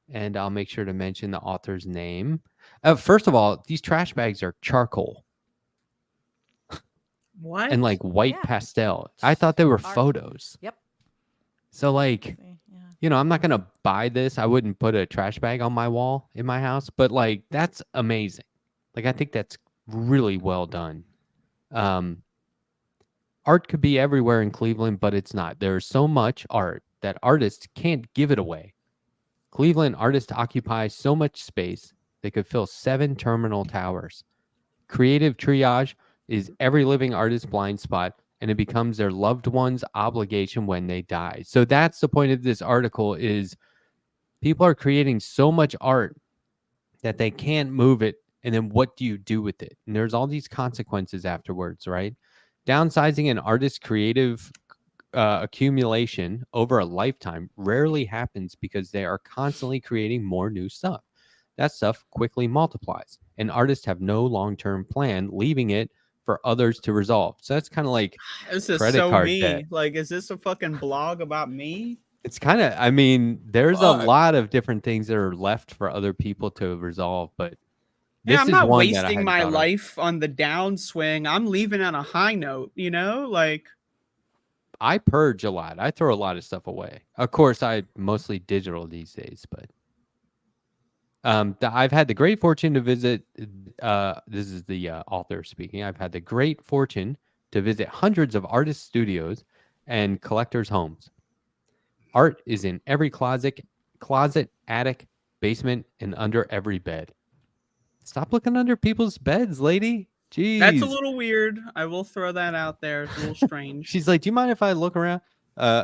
and I'll make sure to mention the author's name. First of all, these trash bags are charcoal What? and like white Yeah. pastel. I thought they were Art. photos. Yep. So like, See, yeah. I'm not going to buy this. I wouldn't put a trash bag on my wall in my house, but like that's amazing. Like I think that's really well done. Art could be everywhere in Cleveland, but it's not. There's so much art that artists can't give it away. Cleveland artists occupy so much space they could fill 7 terminal towers. Creative triage is every living artist's blind spot, and it becomes their loved one's obligation when they die. So that's the point of this article is people are creating so much art that they can't move it. And then what do you do with it? And there's all these consequences afterwards, right? Downsizing an artist's creative accumulation over a lifetime rarely happens because they are constantly creating more new stuff. That stuff quickly multiplies, and artists have no long-term plan, leaving it for others to resolve. So that's kind of like This is credit so card me. debt. Like, is this a fucking blog about me? It's kind of, I mean, there's a Fuck. lot of different things that are left for other people to resolve, but Yeah, this I'm is not one that I wasting hadn't my thought of. life on the downswing. I'm leaving on a high note, like I purge a lot. I throw a lot of stuff away. Of course, I mostly digital these days, but I've had the great fortune to visit. This is the author speaking. I've had the great fortune to visit hundreds of artist studios and collectors' homes. Art is in every closet, attic, basement, and under every bed. Stop looking under people's beds, lady. Jeez. that's a little weird. I will throw that out there. It's a little strange. She's like, do you mind if I look around? Uh,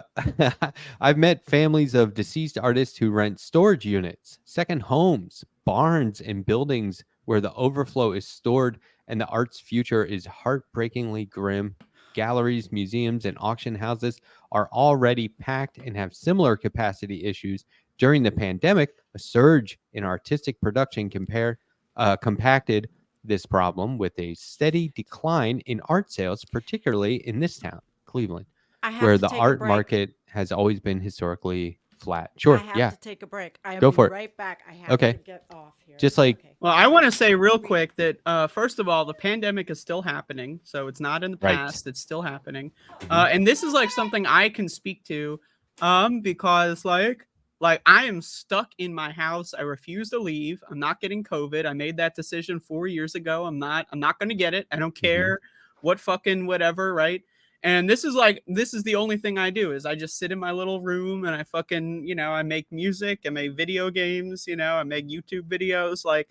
I've met families of deceased artists who rent storage units, second homes, barns, and buildings where the overflow is stored and the art's future is heartbreakingly grim. Galleries, museums, and auction houses are already packed and have similar capacity issues. During the pandemic, a surge in artistic production compacted this problem with a steady decline in art sales, particularly in this town, Cleveland, I have where to the take a art break. market has always been historically flat. I Sure, have yeah, to take a break. I'll go be for it. right back. I have to Okay, get off here. just like Okay. Well, I want to say real quick that first of all, the pandemic is still happening, so it's not in the right. past; it's still happening. Mhm. And this is like something I can speak to, because like I am stuck in my house. I refuse to leave. I'm not getting COVID. I made that decision 4 years ago. I'm not going to get it. I don't Mhm. care what fucking whatever, right? And this is the only thing I do is I just sit in my little room and I fucking, I make music, I make video games, I make YouTube videos, like,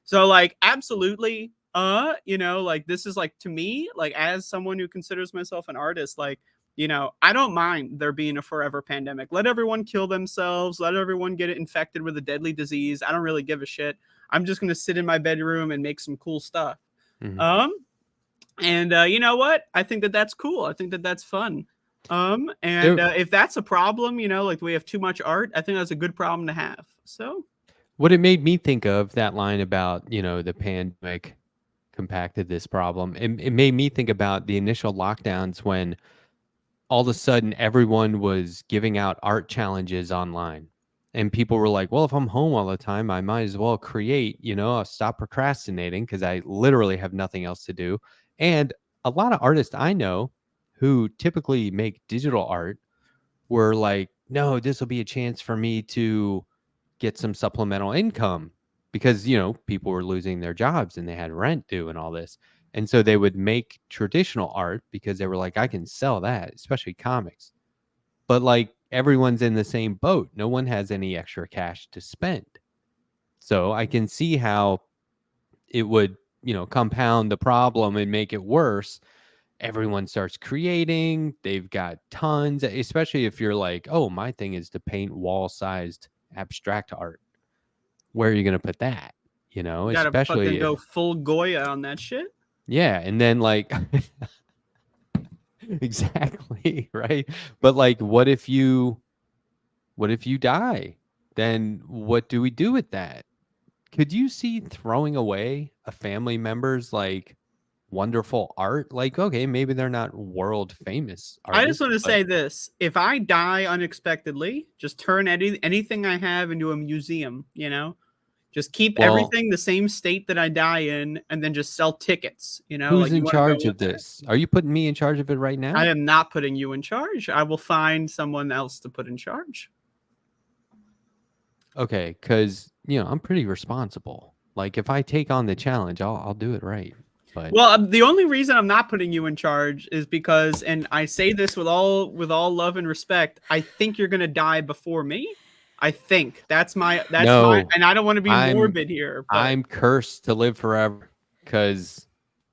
so like absolutely like this is like to me, like as someone who considers myself an artist, like, I don't mind there being a forever pandemic. Let everyone kill themselves, let everyone get infected with a deadly disease. I don't really give a shit. I'm just going to sit in my bedroom and make some cool stuff. Mhm. Um and you know what? I think that that's cool. I think that that's fun. And There, if that's a problem, like we have too much art, I think that's a good problem to have. So what it made me think of that line about the pandemic compacted this problem. It made me think about the initial lockdowns when all of a sudden everyone was giving out art challenges online. And people were like, well, if I'm home all the time, I might as well create, I'll stop procrastinating because I literally have nothing else to do. And a lot of artists I know who typically make digital art were like, no, this will be a chance for me to get some supplemental income because, people were losing their jobs and they had rent due and all this. And so they would make traditional art because they were like, I can sell that, especially comics. But like everyone's in the same boat. No one has any extra cash to spend. So I can see how it would, compound the problem and make it worse. Everyone starts creating, they've got tons, especially if you're like, oh, my thing is to paint wall sized abstract art. Where are you going to put that? you gotta fucking Especially if, go full Goya on that shit. yeah. And then, like, exactly. Right. But, like, what if you die? Then what do we do with that? Could you see throwing away a family member's, like, wonderful art? Like, okay, maybe they're not world famous I just artists, want to but say this: if I die unexpectedly, just turn anything I have into a museum. Just keep well, everything the same state that I die in, and then just sell tickets. who's Like you in want to go charge with of that? this? Are you putting me in charge of it right I now? am not putting you in charge. I will find someone else to put in charge. Okay, because I'm pretty responsible. Like if I take on the challenge, I'll do it right. But Well, the only reason I'm not putting you in charge is because, and I say this with all love and respect, I think you're gonna die before me. I think that's my, no, and I don't want to be I'm morbid here, but I'm cursed to live forever because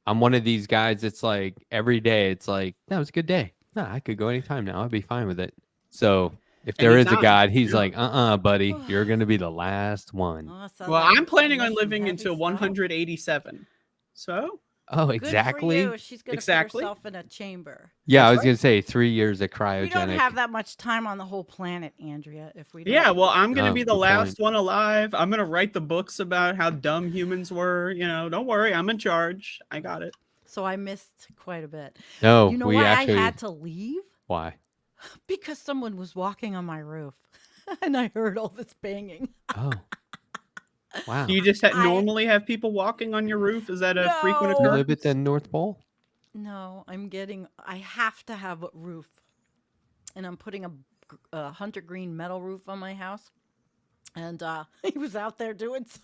I'm one of these guys. It's like every day. It's like that was a good day. No, I could go anytime now. I'd be fine with it. So if there is a anytime. God, he's Yeah. like, buddy, you're gonna be the last one. Oh, that sounds Well, like I'm planning on that's some living heavy until stuff. 187. So Oh, Good for you. exactly. She's gonna put exactly, herself in a chamber. Yeah, I that's was right. gonna say 3 years of We don't have cryogenic. that much time on the whole planet, Andrea. If we don't, Yeah, well, I'm gonna Oh, be the good point. last one alive. I'm gonna write the books about how dumb humans were. Don't worry, I'm in charge. I got it. so I missed quite a bit. You No, know we why I actually. had to leave? Why? Because someone was walking on my roof, and I heard all this banging. Oh, wow. Do you just I normally have people walking on your roof? Is that a frequent You no, live at the occurrence? North Pole? no. I have to have a roof, and I'm putting a hunter green metal roof on my house. And he was out there doing something.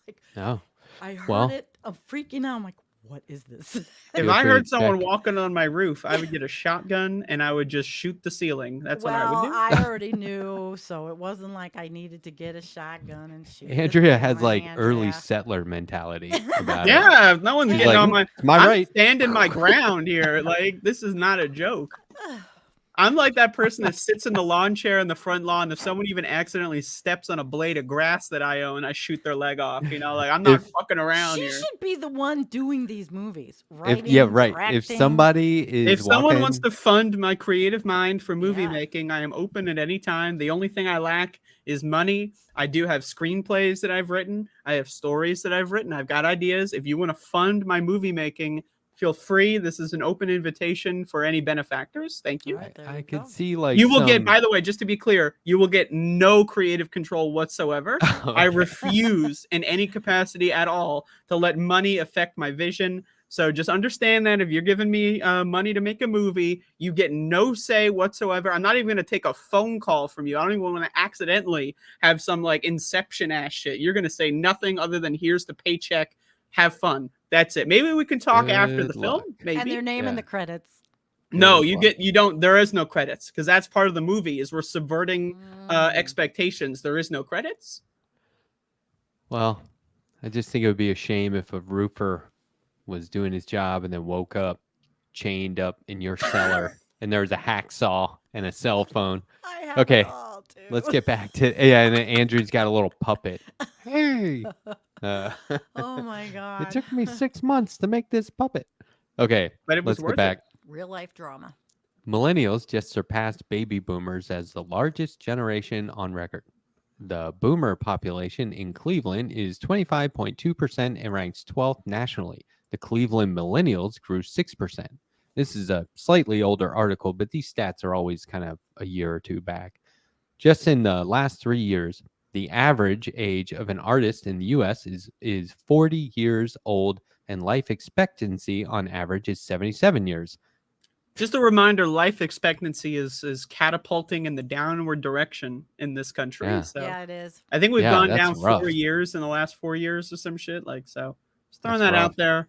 Like No. I heard Well, it. I'm freaking out. I'm like, what is this? If feel I free to heard someone check. walking on my roof, I would get a shotgun and I would just shoot the ceiling. That's what I would Well, do. I already knew, so it wasn't like I needed to get a shotgun and shoot the Andrea has ceiling, like early Andrea. settler mentality about it. Yeah, if no one's She's getting like, on my. it's my I'm right. standing my ground here. Like this is not a joke. I'm like that person that sits in the lawn chair in the front lawn. If someone even accidentally steps on a blade of grass that I own, I shoot their leg off. You know, like I'm not If fucking around She here. should be the one doing these movies, yeah, writing, right. If directing. somebody If is someone wants walking, to fund my creative mind for movie Yeah. making, I am open at any time. The only thing I lack is money. I do have screenplays that I've written. I have stories that I've written. I've got ideas. If you want to fund my movie making, feel free. This is an open invitation for any benefactors. Thank All you. right, there I you could go. see like You will get, some. by the way, just to be clear, you will get no creative control whatsoever. I Okay. refuse in any capacity at all to let money affect my vision. So just understand that if you're giving me money to make a movie, you get no say whatsoever. I'm not even going to take a phone call from you. I don't even want to accidentally have some like Inception ass shit. You're going to say nothing other than here's the paycheck. Have fun. That's it. Maybe we can talk after the Good film. luck. And Maybe. their name in Yeah. the credits. No, Good luck. you don't. There is no credits because that's part of the movie. Is we're subverting Mm. expectations. There is no credits. Well, I just think it would be a shame if a roofer was doing his job and then woke up chained up in your cellar and there was a hacksaw and a cell phone. I have it Okay, all, too. let's get back to yeah. And then Andrew's got a little puppet. Hey, uh, Oh my it God. took me 6 months to make this puppet. Okay, But it was let's get worth back. it. Real life drama. Millennials just surpassed baby boomers as the largest generation on record. The boomer population in Cleveland is 25.2% and ranks 12th nationally. The Cleveland millennials grew 6%. This is a slightly older article, but these stats are always kind of a year or two back. Just in the last 3 years, the average age of an artist in the US is 40 years old, and life expectancy on average is 77 years. Just a reminder: life expectancy is catapulting in the downward direction in this country. Yeah. So Yeah, it is. I think we've Yeah, gone that's down 4 rough. years in the last 4 years or some shit. Like so, just throwing That's that rough. out there.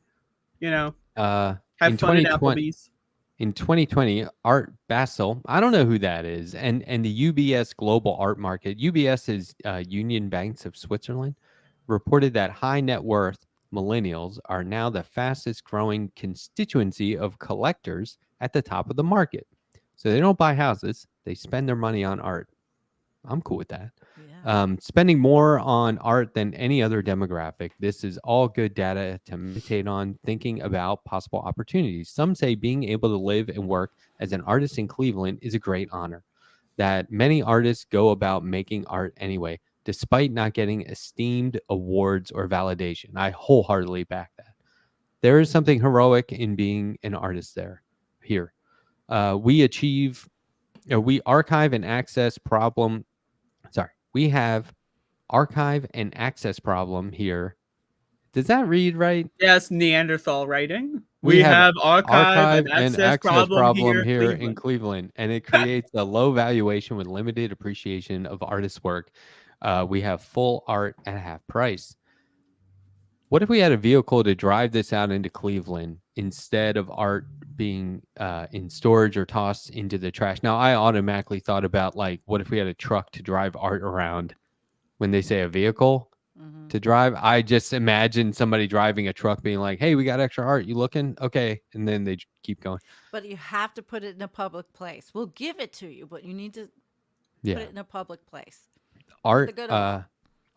You know, In have fun at 2020, Applebee's. in 2020, Art Basel, I don't know who that is, and the UBS Global Art Market, UBS is Union Banks of Switzerland, reported that high net worth millennials are now the fastest growing constituency of collectors at the top of the market. So they don't buy houses, they spend their money on art. I'm cool with that. Yeah. Spending more on art than any other demographic. This is all good data to meditate on, thinking about possible opportunities. Some say being able to live and work as an artist in Cleveland is a great honor. That many artists go about making art anyway, despite not getting esteemed awards or validation. I wholeheartedly back that. There is something heroic in being an artist here. We achieve, we archive and access problem. Sorry, we have archive and access problem here. Does that read right? Yes, Neanderthal writing. We We have have archive archive and and access access problem problem here, here in Cleveland. Cleveland, and it creates a low valuation with limited appreciation of artists' work. We have full art at half price. What if we had a vehicle to drive this out into Cleveland instead of art being in storage or tossed into the trash? Now, I automatically thought about like, what if we had a truck to drive art around? When they say a vehicle Hmm. to drive, I just imagine somebody driving a truck being like, "Hey, we got extra art. You looking? Okay." And then they keep going. But you have to put it in a public place. We'll give it to you, but you need to put Yeah. it in a public place for the Art good of all.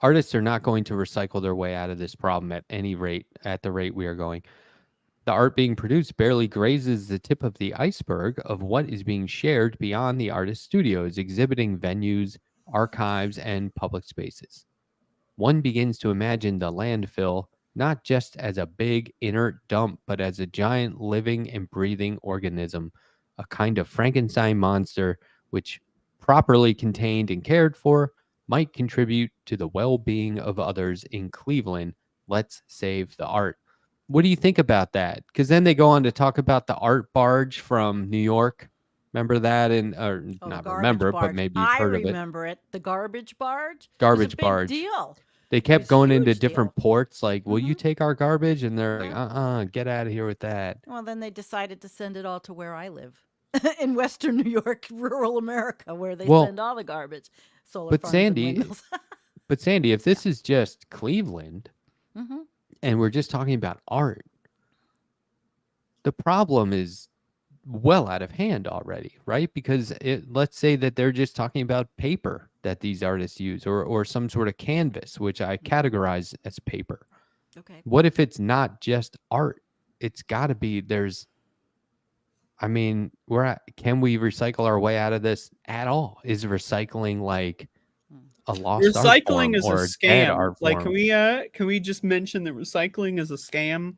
artists are not going to recycle their way out of this problem at any rate, at the rate we are going. The art being produced barely grazes the tip of the iceberg of what is being shared beyond the artist studios, exhibiting venues, archives, and public spaces. One begins to imagine the landfill not just as a big inert dump, but as a giant living and breathing organism, a kind of Frankenstein monster which, properly contained and cared for, might contribute to the well being of others in Cleveland. Let's save the art. What do you think about that? Because then they go on to talk about the art barge from New York. Remember that? And or Oh, the not garbage remember, but barge. maybe you've I heard of it. remember it. The garbage barge was a Garbage big barge. deal. They It kept was a going into huge different deal. ports, like, will you Hmm. take our garbage? And they're like, Uh-huh. get out of here with that. Well, then they decided to send it all to where I live in Western New York, rural America, where they Well, send all the garbage, solar but farms and Sandy, windmills. if this is just Cleveland Hmm. and we're just talking about art, the problem is well out of hand already, right? Because let's say that they're just talking about paper that these artists use, or some sort of canvas, which I categorize as paper. Okay. What if it's not just art? It's got to be, there's, I mean, can we recycle our way out of this at all? Is recycling like Mm. a lost art Recycling form is a or a dead scam. art Like, form? can we just mention that recycling is a scam?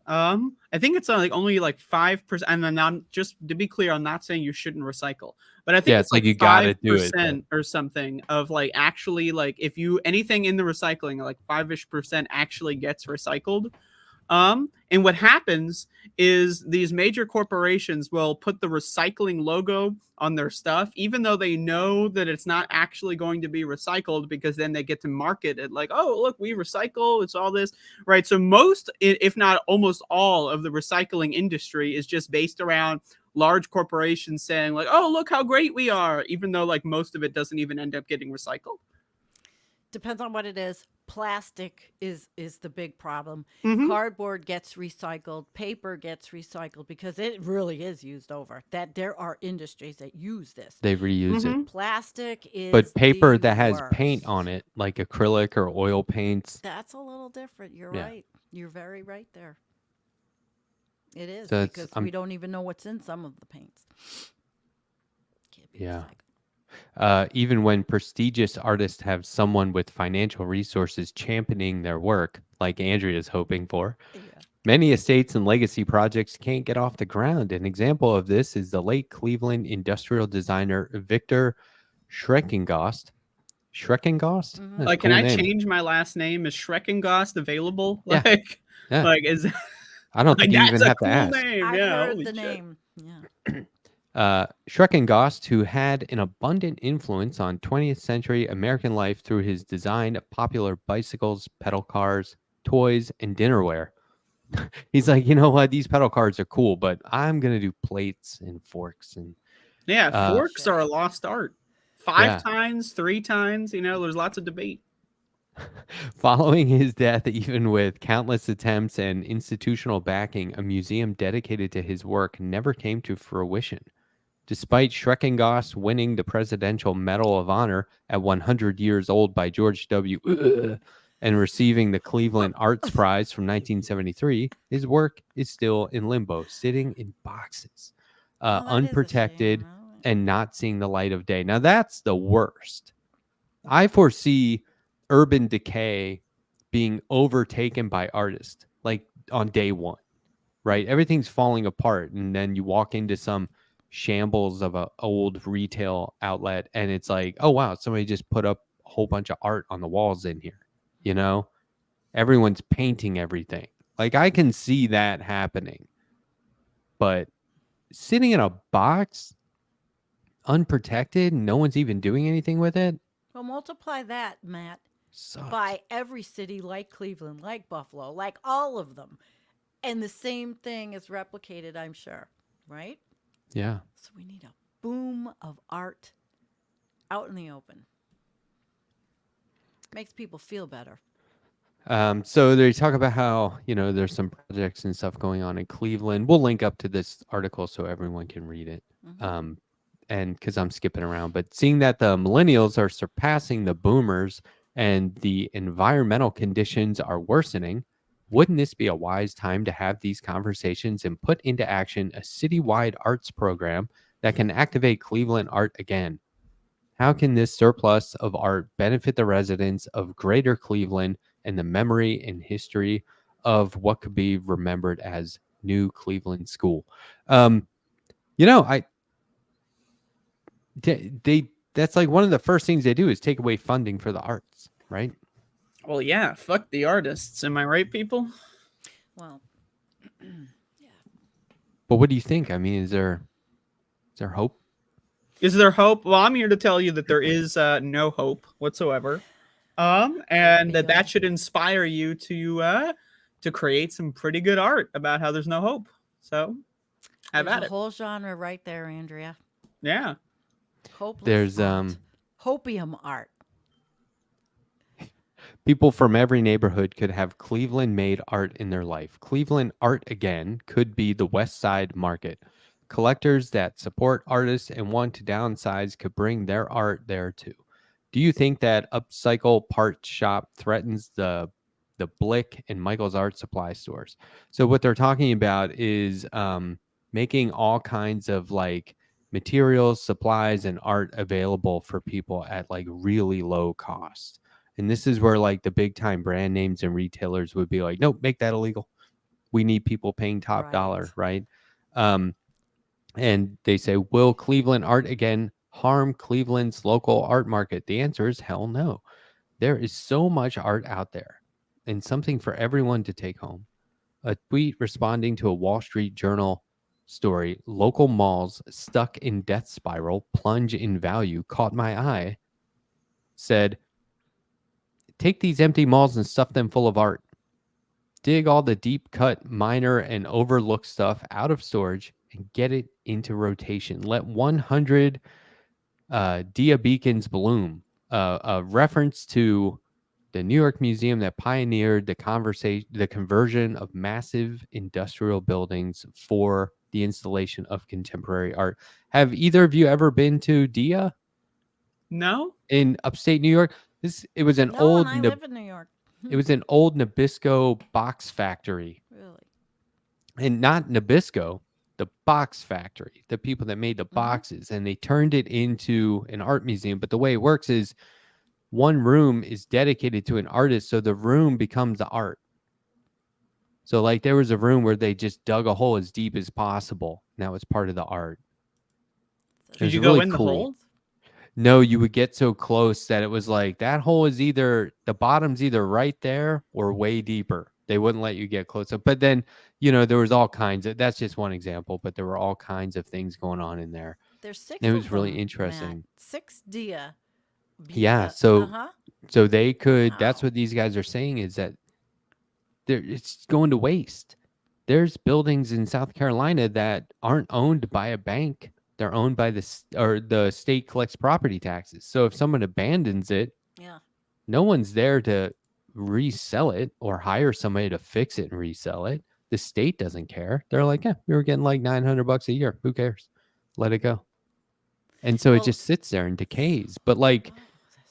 I think it's like only like 5%. And then I'm just to be clear, I'm not saying you shouldn't recycle, but I think Yeah, it's it's like like you got five to do it. But percent or something of like actually like if you anything in the recycling, like 5-ish% actually gets recycled. And what happens is these major corporations will put the recycling logo on their stuff, even though they know that it's not actually going to be recycled, because then they get to market it like, oh, look, we recycle. It's all this, right? So most, if not almost all of the recycling industry is just based around large corporations saying like, oh, look how great we are, even though like most of it doesn't even end up getting recycled. Depends on what it is. Plastic is the big problem. Mm-hmm. Cardboard gets recycled, paper gets recycled because it really is used over. That there are industries that use this. they reuse it. Mm-hmm. Plastic But is paper the that has paint on worst. it, like acrylic or oil paints, That's a little different. You're yeah. right. You're very right there. It is So it's because we don't even know what's in some of the paints. Can't be yeah. recycled. Even when prestigious artists have someone with financial resources championing their work, like Andrea is hoping for, Yeah. many estates and legacy projects can't get off the ground. An example of this is the late Cleveland industrial designer Victor Schreckengost. Schreckengost? Mm-hmm. That's a Like, can cool I name. change my last name? Is Schreckengost available? Yeah, yeah. Like is I don't think like you that's even a have to cool ask. name. I've Yeah, heard holy the shit. name. Yeah. Schreckengost, who had an abundant influence on 20th century American life through his design of popular bicycles, pedal cars, toys, and dinnerware. He's like, you know what? These pedal cars are cool, but I'm going to do plates and forks. And Yeah, Holy forks shit. are a lost art. Five yeah, times, 3 times, there's lots of debate. following his death, even with countless attempts and institutional backing, a museum dedicated to his work never came to fruition. Despite Schreckengost winning the Presidential Medal of Honor at 100 years old by George W. And receiving the Cleveland Arts Prize from 1973, his work is still in limbo, sitting in boxes, Oh, that is a shame. unprotected Oh, and not seeing the light of day. Now, that's the worst. I foresee urban decay being overtaken by artists like on day one, right? Everything's falling apart. And then you walk into some shambles of a old retail outlet and it's like, oh, wow, somebody just put up a whole bunch of art on the walls in here. You know, everyone's painting everything. Like I can see that happening. But sitting in a box unprotected, no one's even doing anything with it, well, multiply that, Matt, sucks. by every city like Cleveland, like Buffalo, like all of them. And the same thing is replicated, I'm sure. Right? Yeah. So we need a boom of art out in the open. Makes people feel better. So they talk about how, there's some projects and stuff going on in Cleveland. We'll link up to this article so everyone can read it. Mm-hmm. And because I'm skipping around, but seeing that the millennials are surpassing the boomers and the environmental conditions are worsening, wouldn't this be a wise time to have these conversations and put into action a citywide arts program that can activate Cleveland art again? How can this surplus of art benefit the residents of Greater Cleveland and the memory and history of what could be remembered as New Cleveland School? Um, I they that's like one of the first things they do is take away funding for the arts, right? Well, yeah, fuck the artists. Am I right, people? Well, But what do you think? I mean, is there hope? Is there hope? Well, I'm here to tell you that there is no hope whatsoever. And that hopio. should inspire you to create some pretty good art about how there's no hope. So have There's at a it. whole genre right there, Andrea. Yeah. Hopeless There's art. Hopium art. people from every neighborhood could have Cleveland made art in their life. Cleveland art again could be the West Side Market. collectors that support artists and want to downsize could bring their art there too. Do you think that upcycle part shop threatens the Blick and Michael's art supply stores? So what they're talking about is making all kinds of like materials, supplies, and art available for people at like really low cost. And this is where like the big time brand names and retailers would be like, nope, make that illegal. We need people paying top Right. dollar, right? Um, and they say, will Cleveland art again harm Cleveland's local art market? The answer is hell no. There is so much art out there and something for everyone to take home. A tweet responding to a Wall Street Journal story, local malls stuck in death spiral, plunge in value, caught my eye, said, take these empty malls and stuff them full of art. Dig all the deep cut, minor, and overlooked stuff out of storage and get it into rotation. Let 100 Dia beacons bloom. A reference to the New York Museum that pioneered the conversion of massive industrial buildings for the installation of contemporary art. Have either of you ever been to Dia No? in upstate New York? It was an No, and I live in New York. it was an old Nabisco box factory. Really. And not Nabisco, the box factory, the people that made the boxes, and they turned it into an art museum. But the way it works is one room is dedicated to an artist, so the room becomes the art. So like there was a room where they just dug a hole as deep as possible. And that was part of the art. It Did was you go really in the cool. hole? No, you would get so close that it was like that hole is either the bottom's either right there or way deeper. They wouldn't let you get close up. But then, there was all kinds of, that's just one example, but there were all kinds of things going on in there. There's six And it of was really them, Matt. interesting. 6 dia. Yeah. So they could, that's Wow. what these guys are saying is that it's going to waste. There's buildings in South Carolina that aren't owned by a bank. They're owned by the state collects property taxes. So if someone abandons it, Yeah. no one's there to resell it or hire somebody to fix it and resell it. The state doesn't care. They're like, yeah, we were getting like $900 a year. Who cares? Let it go. And so it Well, just sits there and decays. But like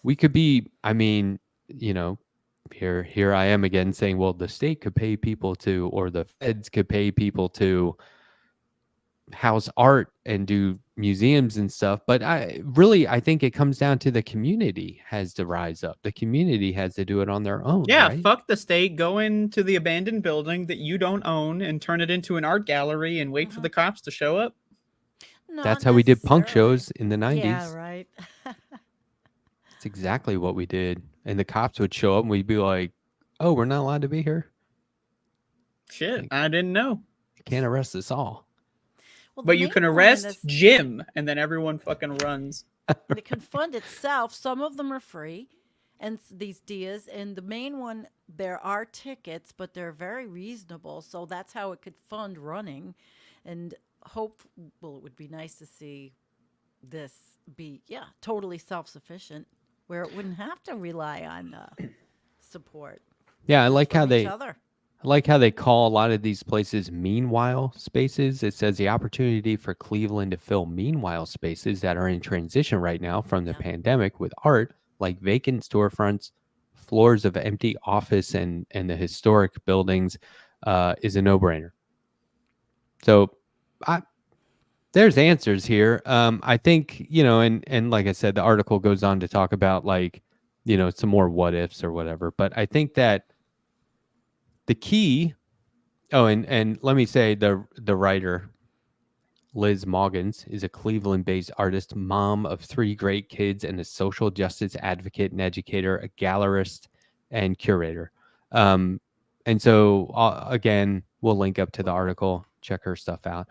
we could be, I mean, here I am again saying, well, the state could pay people to, or the feds could pay people to house art and do museums and stuff. But I think it comes down to the community has to rise up. The community has to do it on their own. Yeah, right? fuck the state. Go into the abandoned building that you don't own and turn it into an art gallery and wait for the cops to show up. not That's how we did punk necessarily. shows in the 90s. Yeah, right. It's exactly what we did. And the cops would show up and we'd be like, oh, we're not allowed to be here. Shit, I didn't know. You can't arrest us all. Well, But the you main can one arrest is- Jim, and then everyone fucking runs. and it can fund itself. Some of them are free, and these dias. And the main one, there are tickets, but they're very reasonable. So that's how it could fund running, and hope. Well, it would be nice to see this be totally self-sufficient, where it wouldn't have to rely on support. Yeah, I like how from they each other. I like how they call a lot of these places meanwhile spaces. It says the opportunity for Cleveland to fill meanwhile spaces that are in transition right now from the pandemic with art, like vacant storefronts, floors of empty office and the historic buildings, is a no-brainer. So there's answers here. I think, and like I said, the article goes on to talk about like, some more what ifs or whatever. But I think that the key, and let me say the writer, Liz Moggins, is a Cleveland-based artist, mom of 3 great kids, and a social justice advocate and educator, a gallerist and curator. And so, again, we'll link up to the article. Check her stuff out.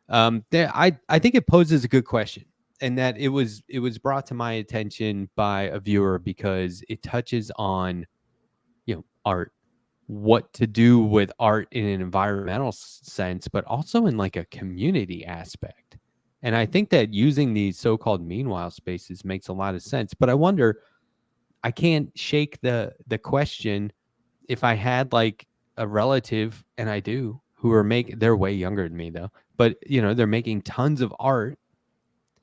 I think it poses a good question, and that it was brought to my attention by a viewer because it touches on, art, what to do with art in an environmental sense, but also in like a community aspect. And I think that using these so-called meanwhile spaces makes a lot of sense. But I wonder, I can't shake the question, if I had like a relative, and I do, who are making, they're way younger than me though, but they're making tons of art.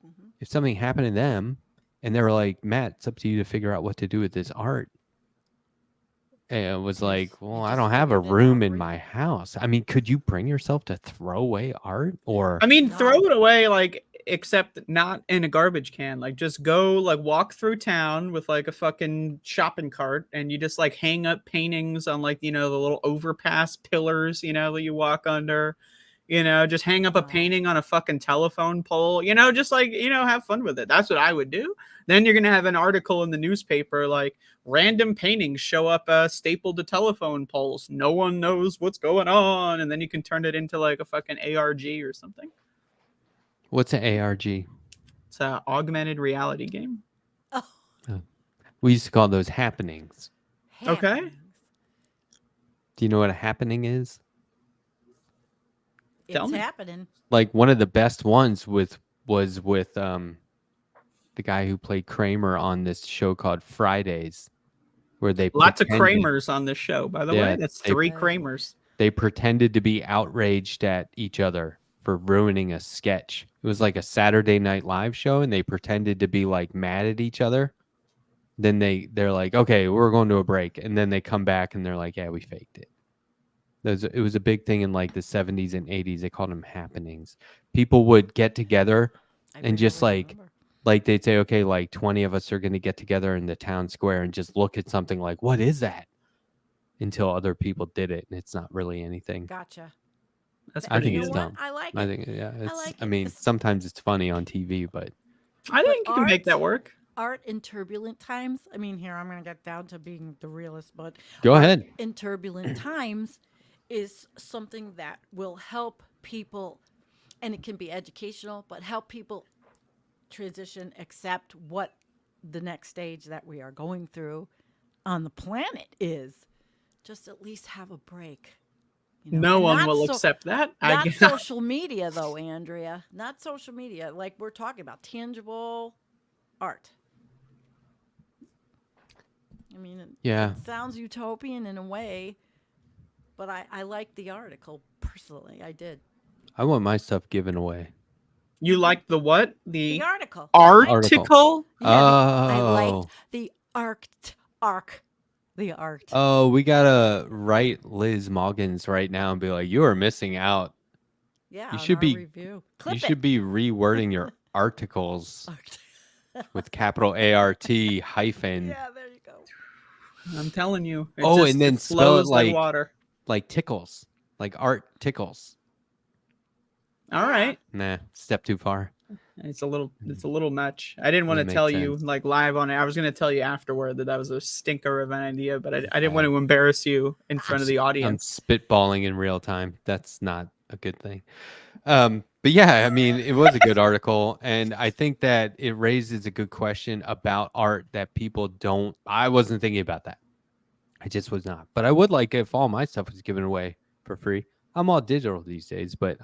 Mhm. If something happened to them and they were like, Matt, it's up to you to figure out what to do with this art. And it was You like, well, I just don't have a figured it out room in for my you. house. I mean, could you bring yourself to throw away art or I mean, throw No. it away, like, except not in a garbage can. Like, just go, like, walk through town with, like, a fucking shopping cart, and you just, like, hang up paintings on, like, the little overpass pillars, that you walk under. Just hang up a Wow. painting on a fucking telephone pole, just like, have fun with it. That's what I would do. Then you're going to have an article in the newspaper like random paintings show up stapled to telephone poles. No one knows what's going on. And then you can turn it into like a fucking ARG or something. what's an ARG? It's an augmented reality game. Oh, We used to call those happenings. Okay. happenings. Do you know what a happening is? Tell It's me. happening. Like one of the best ones was with the guy who played Kramer on this show called Fridays, where they Lots of pretended, Kramers on this show, by the yeah, way. That's they 3 Right. Kramers. they pretended to be outraged at each other for ruining a sketch. It was like a Saturday Night Live show, and they pretended to be like mad at each other. Then they're like, okay, we're going to a break, and then they come back and they're like, yeah, we faked it. It was a big thing in like the 70s and 80s. They called them happenings. People would get together I and barely just remember. like they'd say, okay, like 20 of us are going to get together in the town square and just look at something like, what is that? Until other people did it, and it's not really anything. Gotcha. That's I pretty think You know it's good. what? dumb. I like I it. think, yeah, I like I it. mean, sometimes it's funny on TV, but I But think you can make that work. art in turbulent times. I mean, here I'm going to get down to being the realist, but go art ahead. in turbulent times is something that will help people, and it can be educational, but help people transition, accept what the next stage that we are going through on the planet is. Just at least have a break. No And one will accept that. not social media though, Andrea. Not social media. Like we're talking about tangible art. I mean, Yeah, it sounds utopian in a way, but I like the article personally. I did. I want my stuff given away. You like the what? The The article. I liked, Article. article? yeah, I liked Oh, the arc. The art. oh, we gotta write Liz Moggins right now and be like, you are missing out. Yeah, You on should our be review. you Clip it. should be rewording your articles Art. with capital ART hyphen. Yeah, there you go. I'm telling you, Oh, and then it spell it flows like water. like tickles, like art tickles. All Yeah. right, Nah, step too far. it's a little much. I didn't want to Doesn't make tell you sense. like live on it. I was gonna tell you afterward that was a stinker of an idea, but I didn't want Yeah. to embarrass you in front of the I'm audience. spitballing in real time. That's not a good thing. But yeah, I mean, it was a good article, and I think that it raises a good question about art that people don't. I wasn't thinking about that. I just was not. But I would like if all my stuff was given away for free. I'm all digital these days, but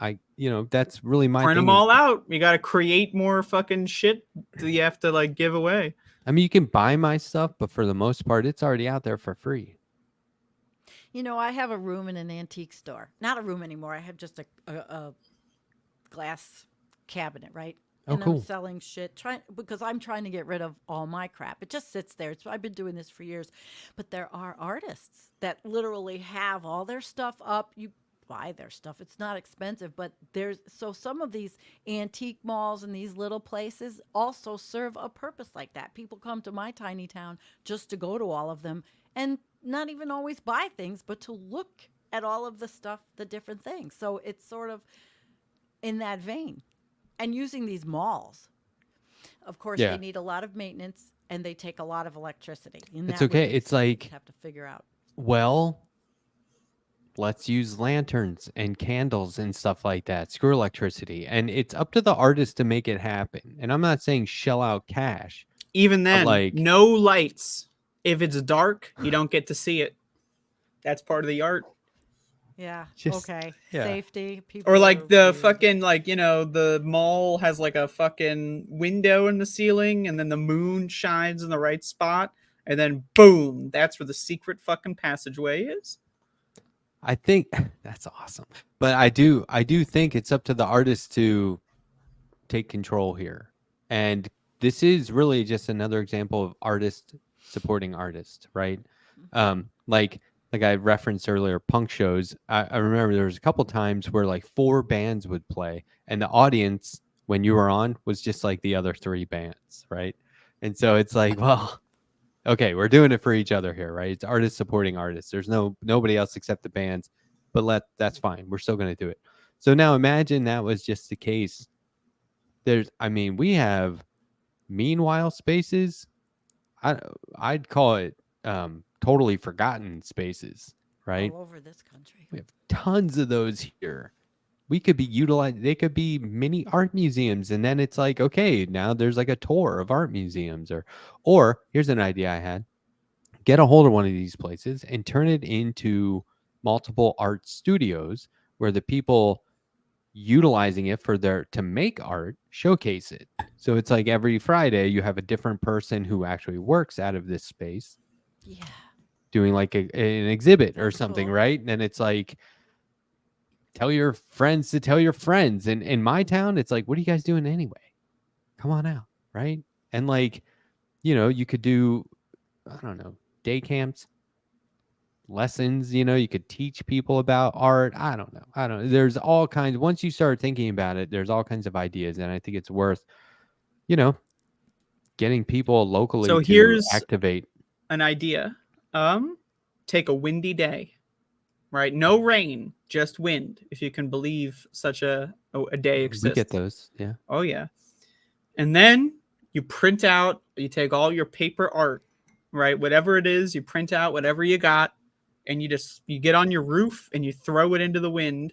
that's really my Print thing. them all out. You got to create more fucking shit that you have to like give away. I mean, you can buy my stuff, but for the most part, it's already out there for free. I have a room in an antique store. Not a room anymore. I have just a glass cabinet, right? Oh, And I'm cool. selling shit because I'm trying to get rid of all my crap. It just sits there. I've been doing this for years. But there are artists that literally have all their stuff up. You buy their stuff. It's not expensive, but some of these antique malls and these little places also serve a purpose like that. People come to my tiny town just to go to all of them and not even always buy things, but to look at all of the stuff, the different things. So it's sort of in that vein. And using these malls, of course, Yeah. they need a lot of maintenance and they take a lot of electricity. And It's that would okay. be It's something like- you'd have to figure out. Well, let's use lanterns and candles and stuff like that. Screw electricity. And it's up to the artist to make it happen. And I'm not saying shell out cash. Even then, like- no lights. If it's dark, you don't get to see it. That's part of the art. Yeah. Just- okay. yeah. Safety. People Or are like the weird. fucking the mall has like a fucking window in the ceiling and then the moon shines in the right spot and then boom, that's where the secret fucking passageway is. I think that's awesome. But I do think it's up to the artist to take control here. And this is really just another example of artist supporting artist, right? Like I referenced earlier, punk shows. I remember there was a couple times where like 4 bands would play, and the audience when you were on was just like the other 3 bands, right? And so it's like, well, okay, we're doing it for each other here, right? It's artists supporting artists. There's nobody else except the bands, but that's fine. We're still going to do it. So now imagine that was just the case. I mean, we have meanwhile spaces. I I'd call it totally forgotten spaces, right? All over this country. We have tons of those here. We could be utilized. They could be mini art museums, and then it's like, okay, now there's like a tour of art museums, or here's an idea I had: get a hold of one of these places and turn it into multiple art studios where the people utilizing it for their to make art showcase it. So it's like every Friday you have a different person who actually works out of this space Yeah. doing like an exhibit or That's something, cool. right? And then it's like, tell your friends to tell your friends. And in my town, it's like, what are you guys doing anyway? Come on out, right? And like, you could do, I don't know, day camps, lessons. You could teach people about art. I don't know. There's all kinds. Once you start thinking about it, there's all kinds of ideas, and I think it's worth, you know getting people locally So to here's activate. an idea. Take a windy day, right? No rain, just wind, if you can believe such a day We exists. get those, yeah. Oh yeah. And then you print out, you take all your paper art, right? Whatever it is, you print out whatever you got, and you get on your roof and you throw it into the wind.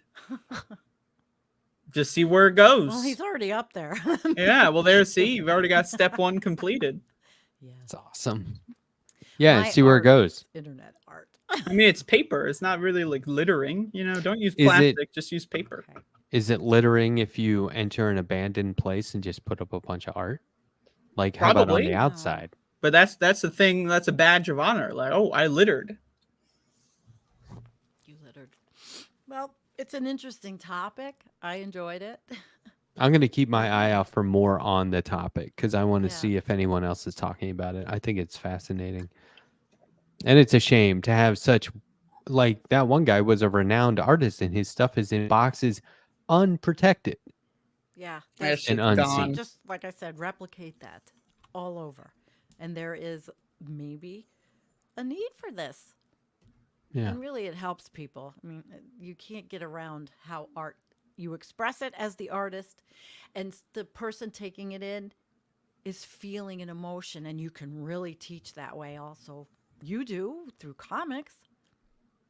Just see where it goes. Well, he's already up there. Yeah, well see, you've already got step 1 completed. Yes. It's awesome. Yeah, and My see where it art goes. is internet art. I mean, it's paper. It's not really like littering, don't use Is it- plastic, just use paper. Okay. Is it littering if you enter an abandoned place and just put up a bunch of art? Like, how about on Probably. the No. outside? But that's the thing, that's a badge of honor. Like, oh, I littered. You littered. Well, it's an interesting topic. I enjoyed it. I'm going to keep my eye out for more on the topic because I want to Yeah. see if anyone else is talking about it. I think it's fascinating. And it's a shame to have such, like, that one guy was a renowned artist and his stuff is in boxes unprotected. Yeah. That they shit's should gone. just like I said, replicate that all over. And there is maybe a need for this. Yeah. And really, it helps people. I mean, you can't get around how art, you express it as the artist, and the person taking it in is feeling an emotion, and you can really teach that way also. You do through comics.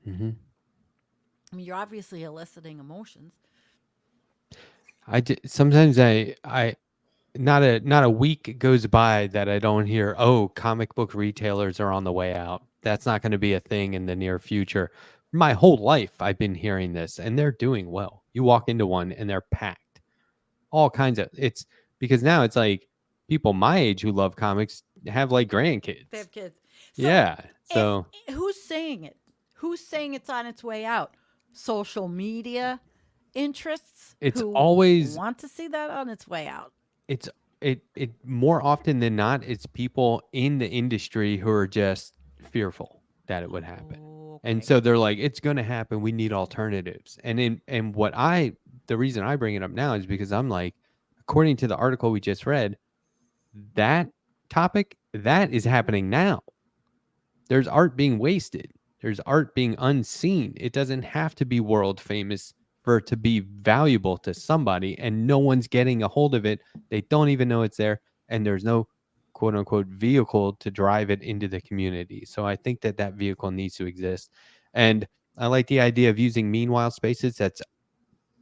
Mm-hmm. I mean, you're obviously eliciting emotions. Sometimes I not a week goes by that I don't hear, oh, comic book retailers are on the way out. That's not going to be a thing in the near future. My whole life I've been hearing this, and they're doing well. You walk into one and they're packed. All kinds of, it's because now it's like people my age who love comics have like grandkids. They have kids. Yeah. So who's saying it? Who's saying it's on its way out? Social media interests It's who always- want to see that on its way out. it more often than not, it's people in the industry who are just fearful that it would happen. And Okay. so they're like, it's going to happen. We need alternatives. And the reason I bring it up now is because I'm like, according to the article we just read, that topic, that is happening now. There's art being wasted. There's art being unseen. It doesn't have to be world famous for it to be valuable to somebody, and no one's getting a hold of it. They don't even know it's there, and there's no quote unquote vehicle to drive it into the community. So I think that vehicle needs to exist. And I like the idea of using meanwhile spaces. That's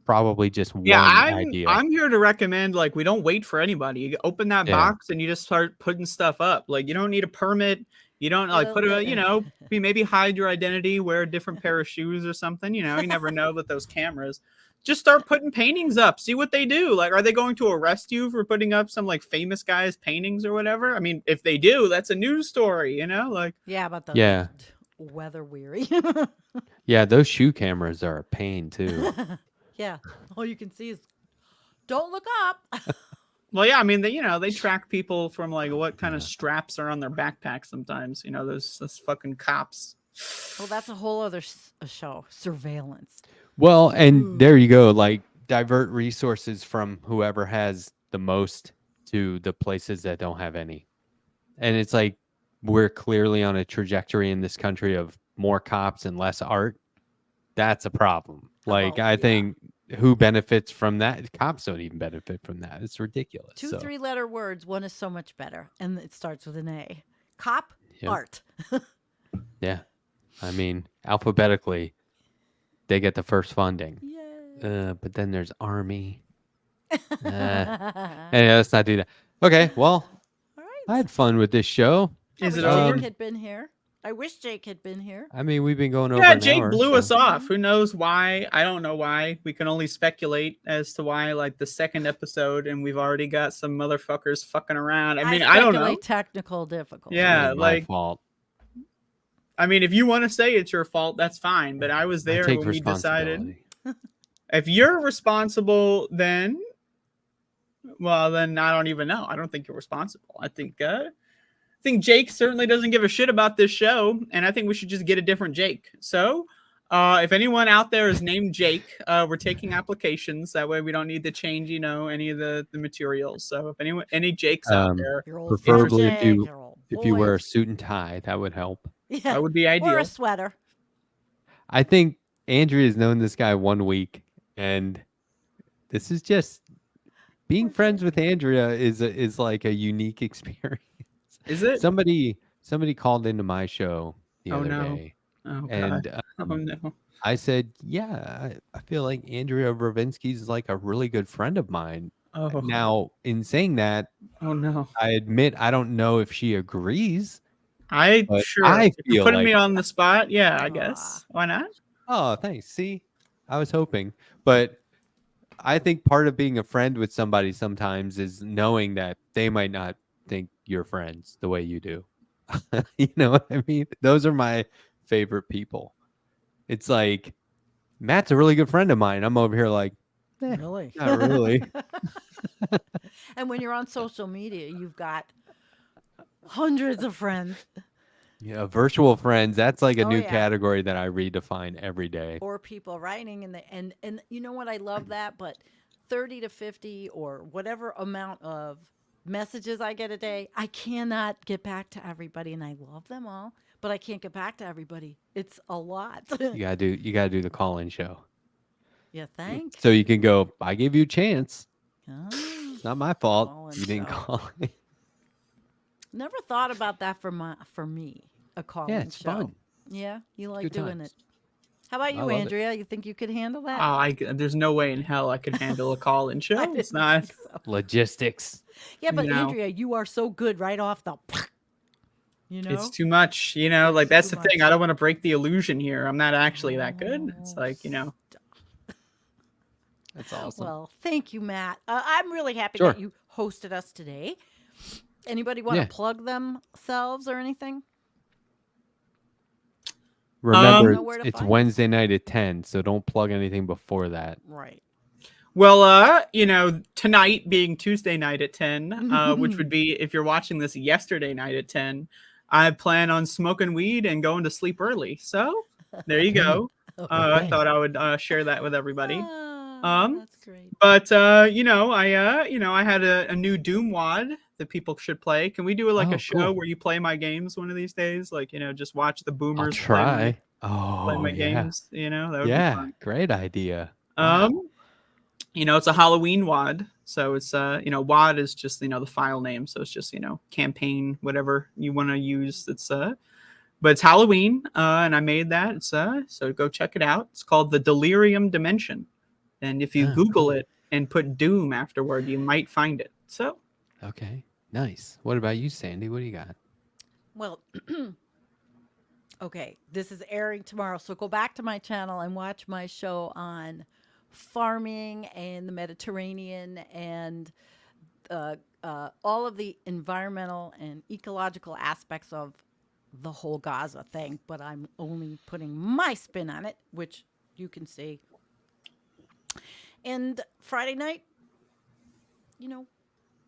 probably just Yeah, one idea. I'm here to recommend, like, we don't wait for anybody. You open that box and you just start putting stuff up. Like, you don't need a permit. You don't like put a, maybe hide your identity, wear a different pair of shoes or something. You never know with those cameras. Just start putting paintings up. See what they do. Like, are they going to arrest you for putting up some like famous guy's paintings or whatever? I mean, if they do, that's a news story, Like, Yeah, but Yeah. weather weary. Yeah, those shoe cameras are a pain too. Yeah, all you can see is don't look up. Well, yeah, I mean, they track people from like what kind of Yeah. straps are on their backpack sometimes. Those fucking cops. Well, that's a whole other show, surveillance. Well, and Ooh. there you go. Like divert resources from whoever has the most to the places that don't have any. And it's like we're clearly on a trajectory in this country of more cops and less art. That's a problem. Like Oh I yeah, think who benefits from that? Cops don't even benefit from that. It's ridiculous. two So, three-letter words. One is so much better, and it starts with an A. Cop, yep. art. Yeah. I mean, alphabetically, they get the first funding. Yay. But then there's army. Anyway, let's not do that. Okay, well, All I right. had fun with this show. I Is wish it Jake over? had been here. I wish Jake had been here. I mean, we've been going over Yeah, an Jake hour. blew us So. off. Who knows why? I don't know why. We can only speculate as to why, like the second episode, and we've already got some motherfuckers fucking around. I mean, I don't know. speculate technical difficulties. It Yeah, was my like, fault. I mean, if you want to say it's your fault, that's fine. But I was I there take when we decided. responsibility. If you're responsible, then, well, then I don't even know. I don't think you're responsible. I think Jake certainly doesn't give a shit about this show, and I think we should just get a different Jake. So, if anyone out there is named Jake, we're taking applications. That way, we don't need to change, any of the materials. So, if any Jakes out there, Your old Preferably Jake, if your old you wear boy. a suit and tie, that would help. Yeah. that would be Or ideal. a sweater. I think Andrea's known this guy 1 week, and this is just being Poor friends Jake. with Andrea is like a unique experience. Is it? Somebody called into my show the Oh, other no. day, Oh and god. Oh no. I said, "Yeah, I feel like Andrea Rovenski is like a really good friend of mine." Oh. Now, in saying that, Oh no. I admit I don't know if she agrees, but Sure. I If you're feel putting like, me on the spot, yeah, I Ah. guess. Why not? oh, thanks. See, I was hoping, but I think part of being a friend with somebody sometimes is knowing that they might not think you're friends the way you do. You know what I mean? Those are my favorite people. It's like Matt's a really good friend of mine. I'm over here like, Really? not really. And when you're on social media, you've got hundreds of friends Yeah, virtual friends. That's like a Oh, new yeah. category that I redefine every day. or people writing and you know what? I love that, but 30 to 50 or whatever amount of messages I get a day, I cannot get back to everybody and I love them all, but I can't get back to everybody. It's a lot. You gotta do the call-in show. You think? So you can go, I gave you a chance. Oh, It's not my fault. Call-in You didn't show. call in. never thought about that for me, a call Yeah, it's show. fun. Yeah, you like Good doing times. it. How about I you, love it. Andrea? You think you could handle that? There's no way in hell I could handle a call-in I show. didn't It's not. think so. Logistics. Yeah, but No. Andrea, you are so good right off the. You know, It's too much. Like It's that's too the thing. much. I don't want to break the illusion here. I'm not actually that good. It's like, That's awesome. Well, thank you, Matt. I'm really happy Sure. that you hosted us today. Anybody want to Yeah. plug themselves or anything? Remember, Know where to it's find us. Wednesday night at 10, so don't plug anything before that. Right. well, tonight being Tuesday night at 10, which would be if you're watching this yesterday night at 10, I plan on smoking weed and going to sleep early. So there you go. I Okay. thought I would share that with everybody. That's great. But I had a new Doom wad that people should play. Can we do Oh, a show cool. where you play my games one of these days? Just watch the I'll boomers try. play my Yeah. games. That would be Yeah. fun. Great idea. Wow. It's a Halloween wad. So it's wad is just the file name. So it's just campaign whatever you want to use. It's but it's Halloween, and I made that. It's so go check it out. It's called the Delirium Dimension. And if you Oh, Google cool. it and put Doom afterward, you might find it. So, Okay. Nice. What about you, Sandy? What do you got? Well, okay, this is airing tomorrow, so go back to my channel and watch my show on farming and the Mediterranean and all of the environmental and ecological aspects of the whole Gaza thing, but I'm only putting my spin on it, which you can see. And Friday night, you know,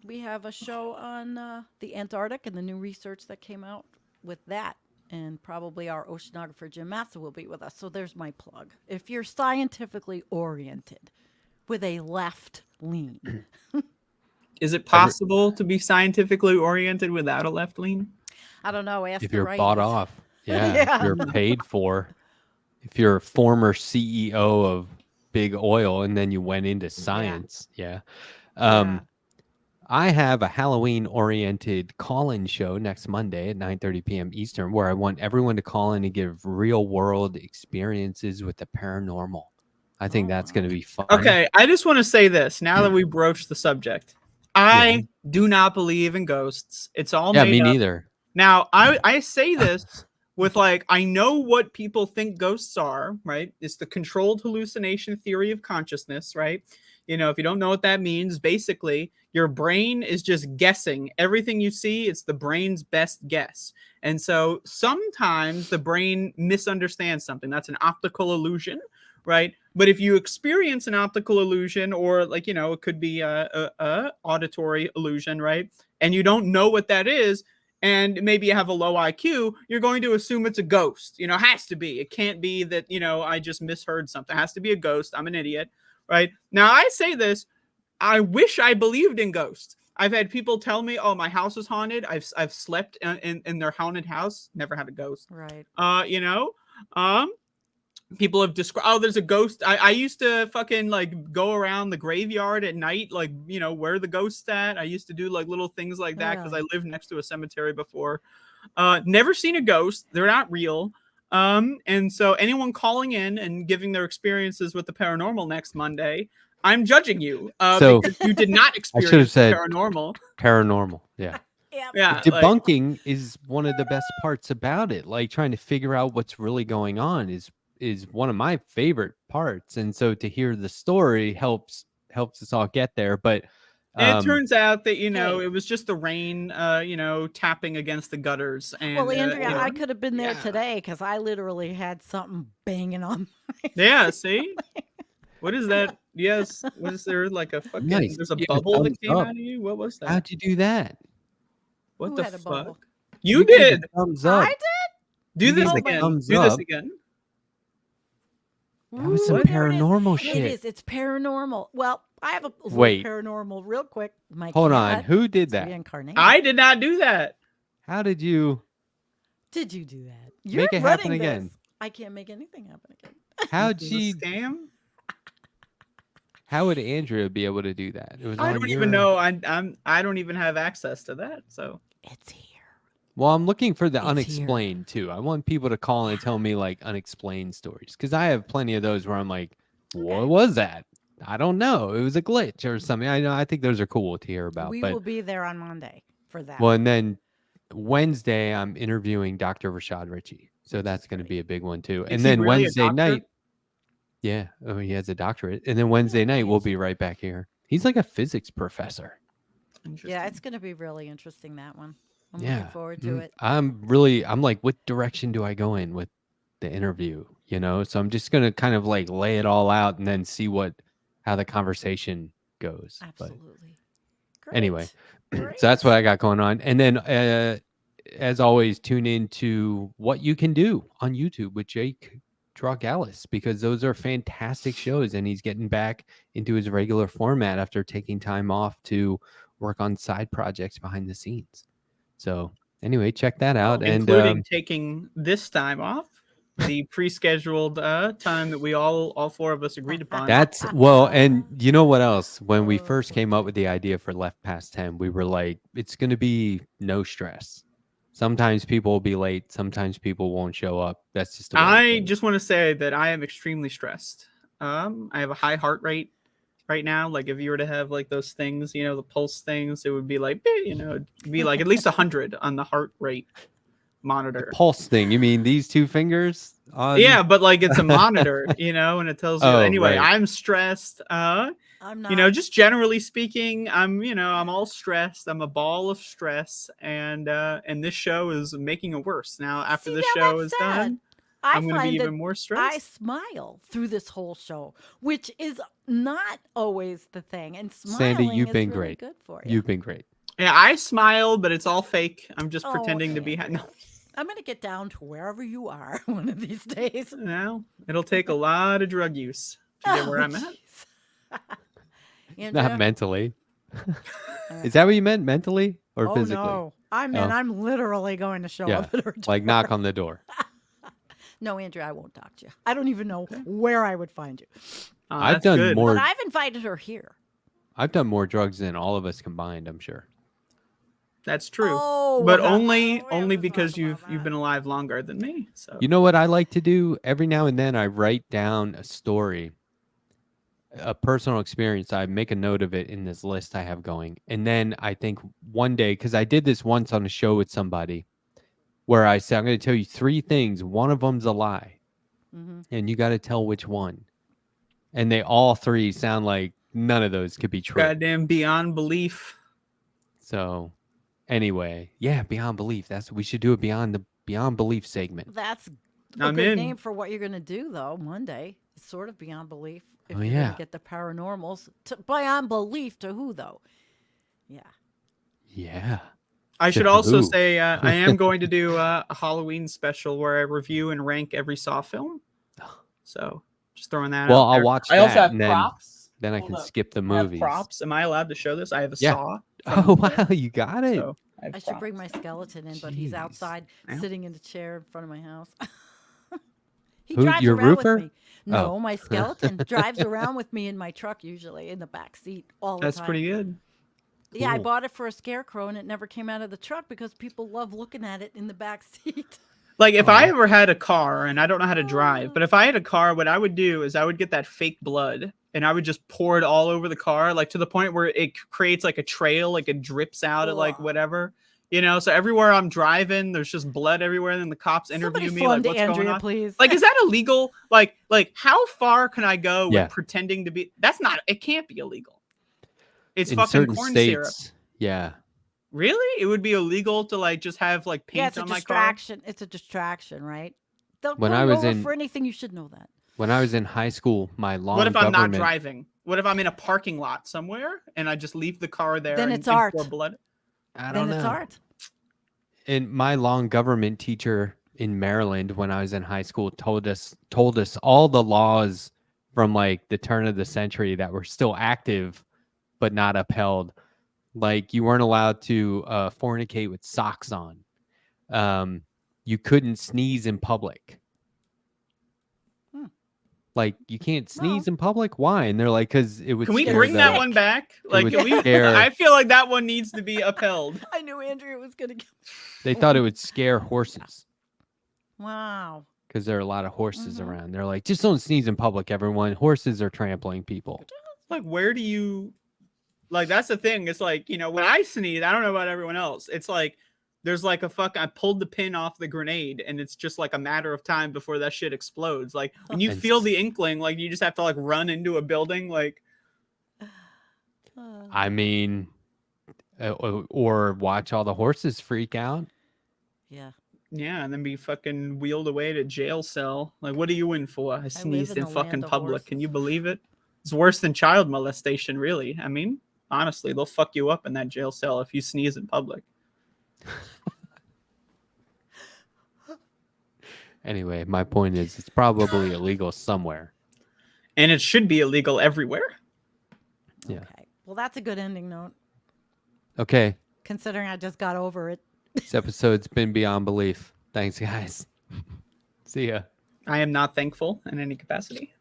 we have a show on the Antarctic and the new research that came out with that. And probably our oceanographer Jim Massa will be with us. So there's my plug. If you're scientifically oriented with a left lean, Is it possible to be scientifically oriented without a left lean? I don't know. Ask If the you're right. bought off, yeah, Yeah. if you're paid for, if you're a former CEO of big oil and then you went into science, yeah. Yeah. I have a Halloween-oriented call-in show next Monday at 9:30 p.m. Eastern, where I want everyone to call in and give real-world experiences with the paranormal. I think Oh, that's wow. going to be fun. Okay, I just want to say this now that we broached the subject. I do not believe in ghosts. It's all Yeah, made me up. neither. Now, I say this with like, I know what people think ghosts are, right? It's the controlled hallucination theory of consciousness, right? You know, if you don't know what that means, basically, your brain is just guessing everything you see. It's the brain's best guess. And so sometimes the brain misunderstands something. That's an optical illusion, right? But if you experience an optical illusion, or like, you know, it could be a auditory illusion, right? And you don't know what that is, and maybe you have a low IQ, you're going to assume it's a ghost. You know, has to be. It can't be that, you know, I just misheard something. It has to be a ghost. I'm an idiot, right? Now, I say this, I wish I believed in ghosts. I've had people tell me, "Oh, my house is haunted." I've slept in their haunted house, never had a ghost. Right. You know, um, people have described, oh, there's a ghost. I used to fucking like go around the graveyard at night, like, you know, where the ghost's at. I used to do like little things like that because I Really? lived next to a cemetery before. Never seen a ghost. They're not real. And so anyone calling in and giving their experiences with the paranormal next Monday, I'm judging you So because you did not I should have experience the said paranormal. paranormal. Yeah. Yeah. Yeah, like, Debunking is one of the best parts about it. Like trying to figure out what's really going on is one of my favorite parts. And so to hear the story helps us all get there. But and it turns out that, you know, Hey. it was just the rain, you know, tapping against the gutters. And, Well, Andrea, you know, I could have been there Yeah. today because I literally had something banging on my yeah, see? What is that? Yes. Was there like a fucking, Nice. there's a Yeah, bubble that thumbs came up. out of you? What was that? How'd you do that? What Who the had a fuck? bubble? You gave a did. thumbs up. I did? Do You this gave a again. thumbs Do this up. again. That was some Ooh, there it is. paranormal It shit. is. It's paranormal. Well, I have a little Wait. paranormal real quick. My Hold cat on. Who did is that? reincarnated. I did not do that. How did you Did you do that? You're make it happen running again? this. I can't make anything happen again. How'd This is a she scam? how would Andrea be able to do that? It was I on don't your even know. I don't even have access to that. So It's here. Well, I'm looking for the It's here. unexplained too. I want people to call and tell me like unexplained stories because I have plenty of those where I'm like, what was that? I don't know. It was a glitch or something. I know. I think those are cool to hear about. We But will be there on Monday for that. well, one. and then Wednesday I'm interviewing Dr. Rashad Ritchie, so Which that's is going to great. be a big one too. is And he then really a Wednesday doctor? night, yeah, oh, he has a doctorate. And then Wednesday night we'll be right back here. He's like a physics professor. Interesting. Yeah, it's going to be really interesting, that one. I'm Yeah, looking forward to it. I'm like, what direction do I go in with the interview? You know, so I'm just gonna kind of like lay it all out and then see how the conversation goes. Absolutely. But anyway, Great. so that's what I got going on. And then, as always, tune in to What You Can Do on YouTube with Jake Dragalis because those are fantastic shows, and he's getting back into his regular format after taking time off to work on side projects behind the scenes. So anyway, check that out. Including And taking this time off, the pre-scheduled time that we all four of us agreed upon. that's well, and you know what else? When we Oh, first came up with the idea for Left Past 10, we were like, it's going to be no stress. Sometimes people will be late. Sometimes people won't show up. That's just the way it I goes. just want to say that I am extremely stressed. I have a high heart rate right now. Like if you were to have like those things, you know, the pulse things, it would be like, you know, it'd be like at least 100 on the heart rate. monitor. Pulse thing. You mean these two fingers? Yeah, but like it's a monitor, and it tells you. Oh, Anyway, right. I'm stressed. I'm not. Just generally speaking, I'm all stressed. I'm a ball of stress, and this show is making it worse. Now, after See, the now show that's is sad. done, I I'm going to be find that even more I stressed. smile through this whole show, which is not always the thing. And Sandy, smiling you've is been really great. good for you. You've been great. Yeah, I smile, but it's all fake. I'm just Oh, pretending to be. Andrea. No, I'm going to get down to wherever you are one of these days. no, it'll take a lot of drug use to get where I'm at. jeez. Not Andrea? mentally. Is that what you meant? Mentally or Oh, physically? no. I mean, Oh. I'm literally going to show Yeah. up at her door. Like knock on the door. No, Andrea, I won't talk to you. I don't even know where I would find you. I've That's done good. more. But I've invited her here. I've done more drugs than all of us combined, I'm sure. That's true. Oh, But well, only we have only to because talk you've about you've that. been alive longer than me. So You know what I like to do? Every now and then I write down a story, a personal experience. I make a note of it in this list I have going. And then I think one day, because I did this once on a show with somebody where I said, I'm going to tell you 3 things. One of them's a lie. Mm-hmm. And you got to tell which one. And they all 3 sound like none of those could be true. goddamn beyond belief. So anyway, yeah, beyond belief. We should do a beyond belief segment. That's a I'm good in. name for what you're going to do, though, Monday. It's sort of beyond belief. If Oh, you're going yeah. to get the paranormals. Beyond belief to who, though? Yeah. Yeah. I should To also who? say I am going to do a Halloween special where I review and rank every Saw film. So just throwing that Well, out I'll there. watch I also that have and then props. I Hold can up. skip the I have movies. props. Am I allowed to show this? I have a Yeah. saw. Oh wow, you got it. So I should bring my skeleton in, but he's Jeez. outside Yeah. sitting in the chair in front of my house. He Who, drives your around roofer? with me. No, Oh. my skeleton drives around with me in my truck, usually in the back seat all the That's time. pretty good. Yeah, I Cool. bought it for a scarecrow, and it never came out of the truck because people love looking at it in the back seat. Like if I Aw. ever had a car, and I don't know how to drive, but if I had a car, what I would do is I would get that fake blood and I would just pour it all over the car, like to the point where it creates like a trail, like it drips out of like Ugh. whatever, So everywhere I'm driving, there's just blood everywhere. And then the cops interview Somebody me, fund like, what's Andrea, going on? please. Like, is that illegal? Like how far can I go Yeah. with pretending to be? That's not. It can't be illegal. It's In fucking certain corn states, syrup. yeah. Really? It would be illegal to like just have like Yeah, paint it's a on my car. distraction. It's a distraction, right? They'll When pull I you was over in- for anything. You should know that. When I was in high school, my long What if I'm not government driving? What if I'm in a parking lot somewhere and I just leave the car there? Then and, it's and art. pour blood? I Then don't it's know. art. And my long government teacher in Maryland when I was in high school told us all the laws from like the turn of the century that were still active but not upheld. Like you weren't allowed to fornicate with socks on. You couldn't sneeze in public. Hmm. Like you can't Well- sneeze in public. Why? And they're like, because it would. Can we scare bring that the- one back? Like, would can we? scare- I feel like that one needs to be upheld. I knew Andrea was going to get. They thought it would scare horses Wow. because there are a lot of horses Mhm. around. They're like, just don't sneeze in public, everyone. Horses are trampling people. Like, where do you? Like, that's the thing. It's like, when I sneeze, I don't know about everyone else. It's like there's like I pulled the pin off the grenade, and it's just like a matter of time before that shit explodes. Like when you And feel the inkling, like you just have to like run into a building, like. I mean, or watch all the horses freak out. Yeah. Yeah, and then be fucking wheeled away to jail cell. Like, what are you in for? I sneezed in in the fucking land of public. Can horses. you believe it? It's worse than child molestation, really. I mean, honestly, they'll fuck you up in that jail cell if you sneeze in public. Anyway, my point is it's probably illegal somewhere. And it should be illegal everywhere. Yeah. Okay. Well, that's a good ending note, Okay. considering I just got over it. This episode's been beyond belief. Thanks, guys. See ya. I am not thankful in any capacity.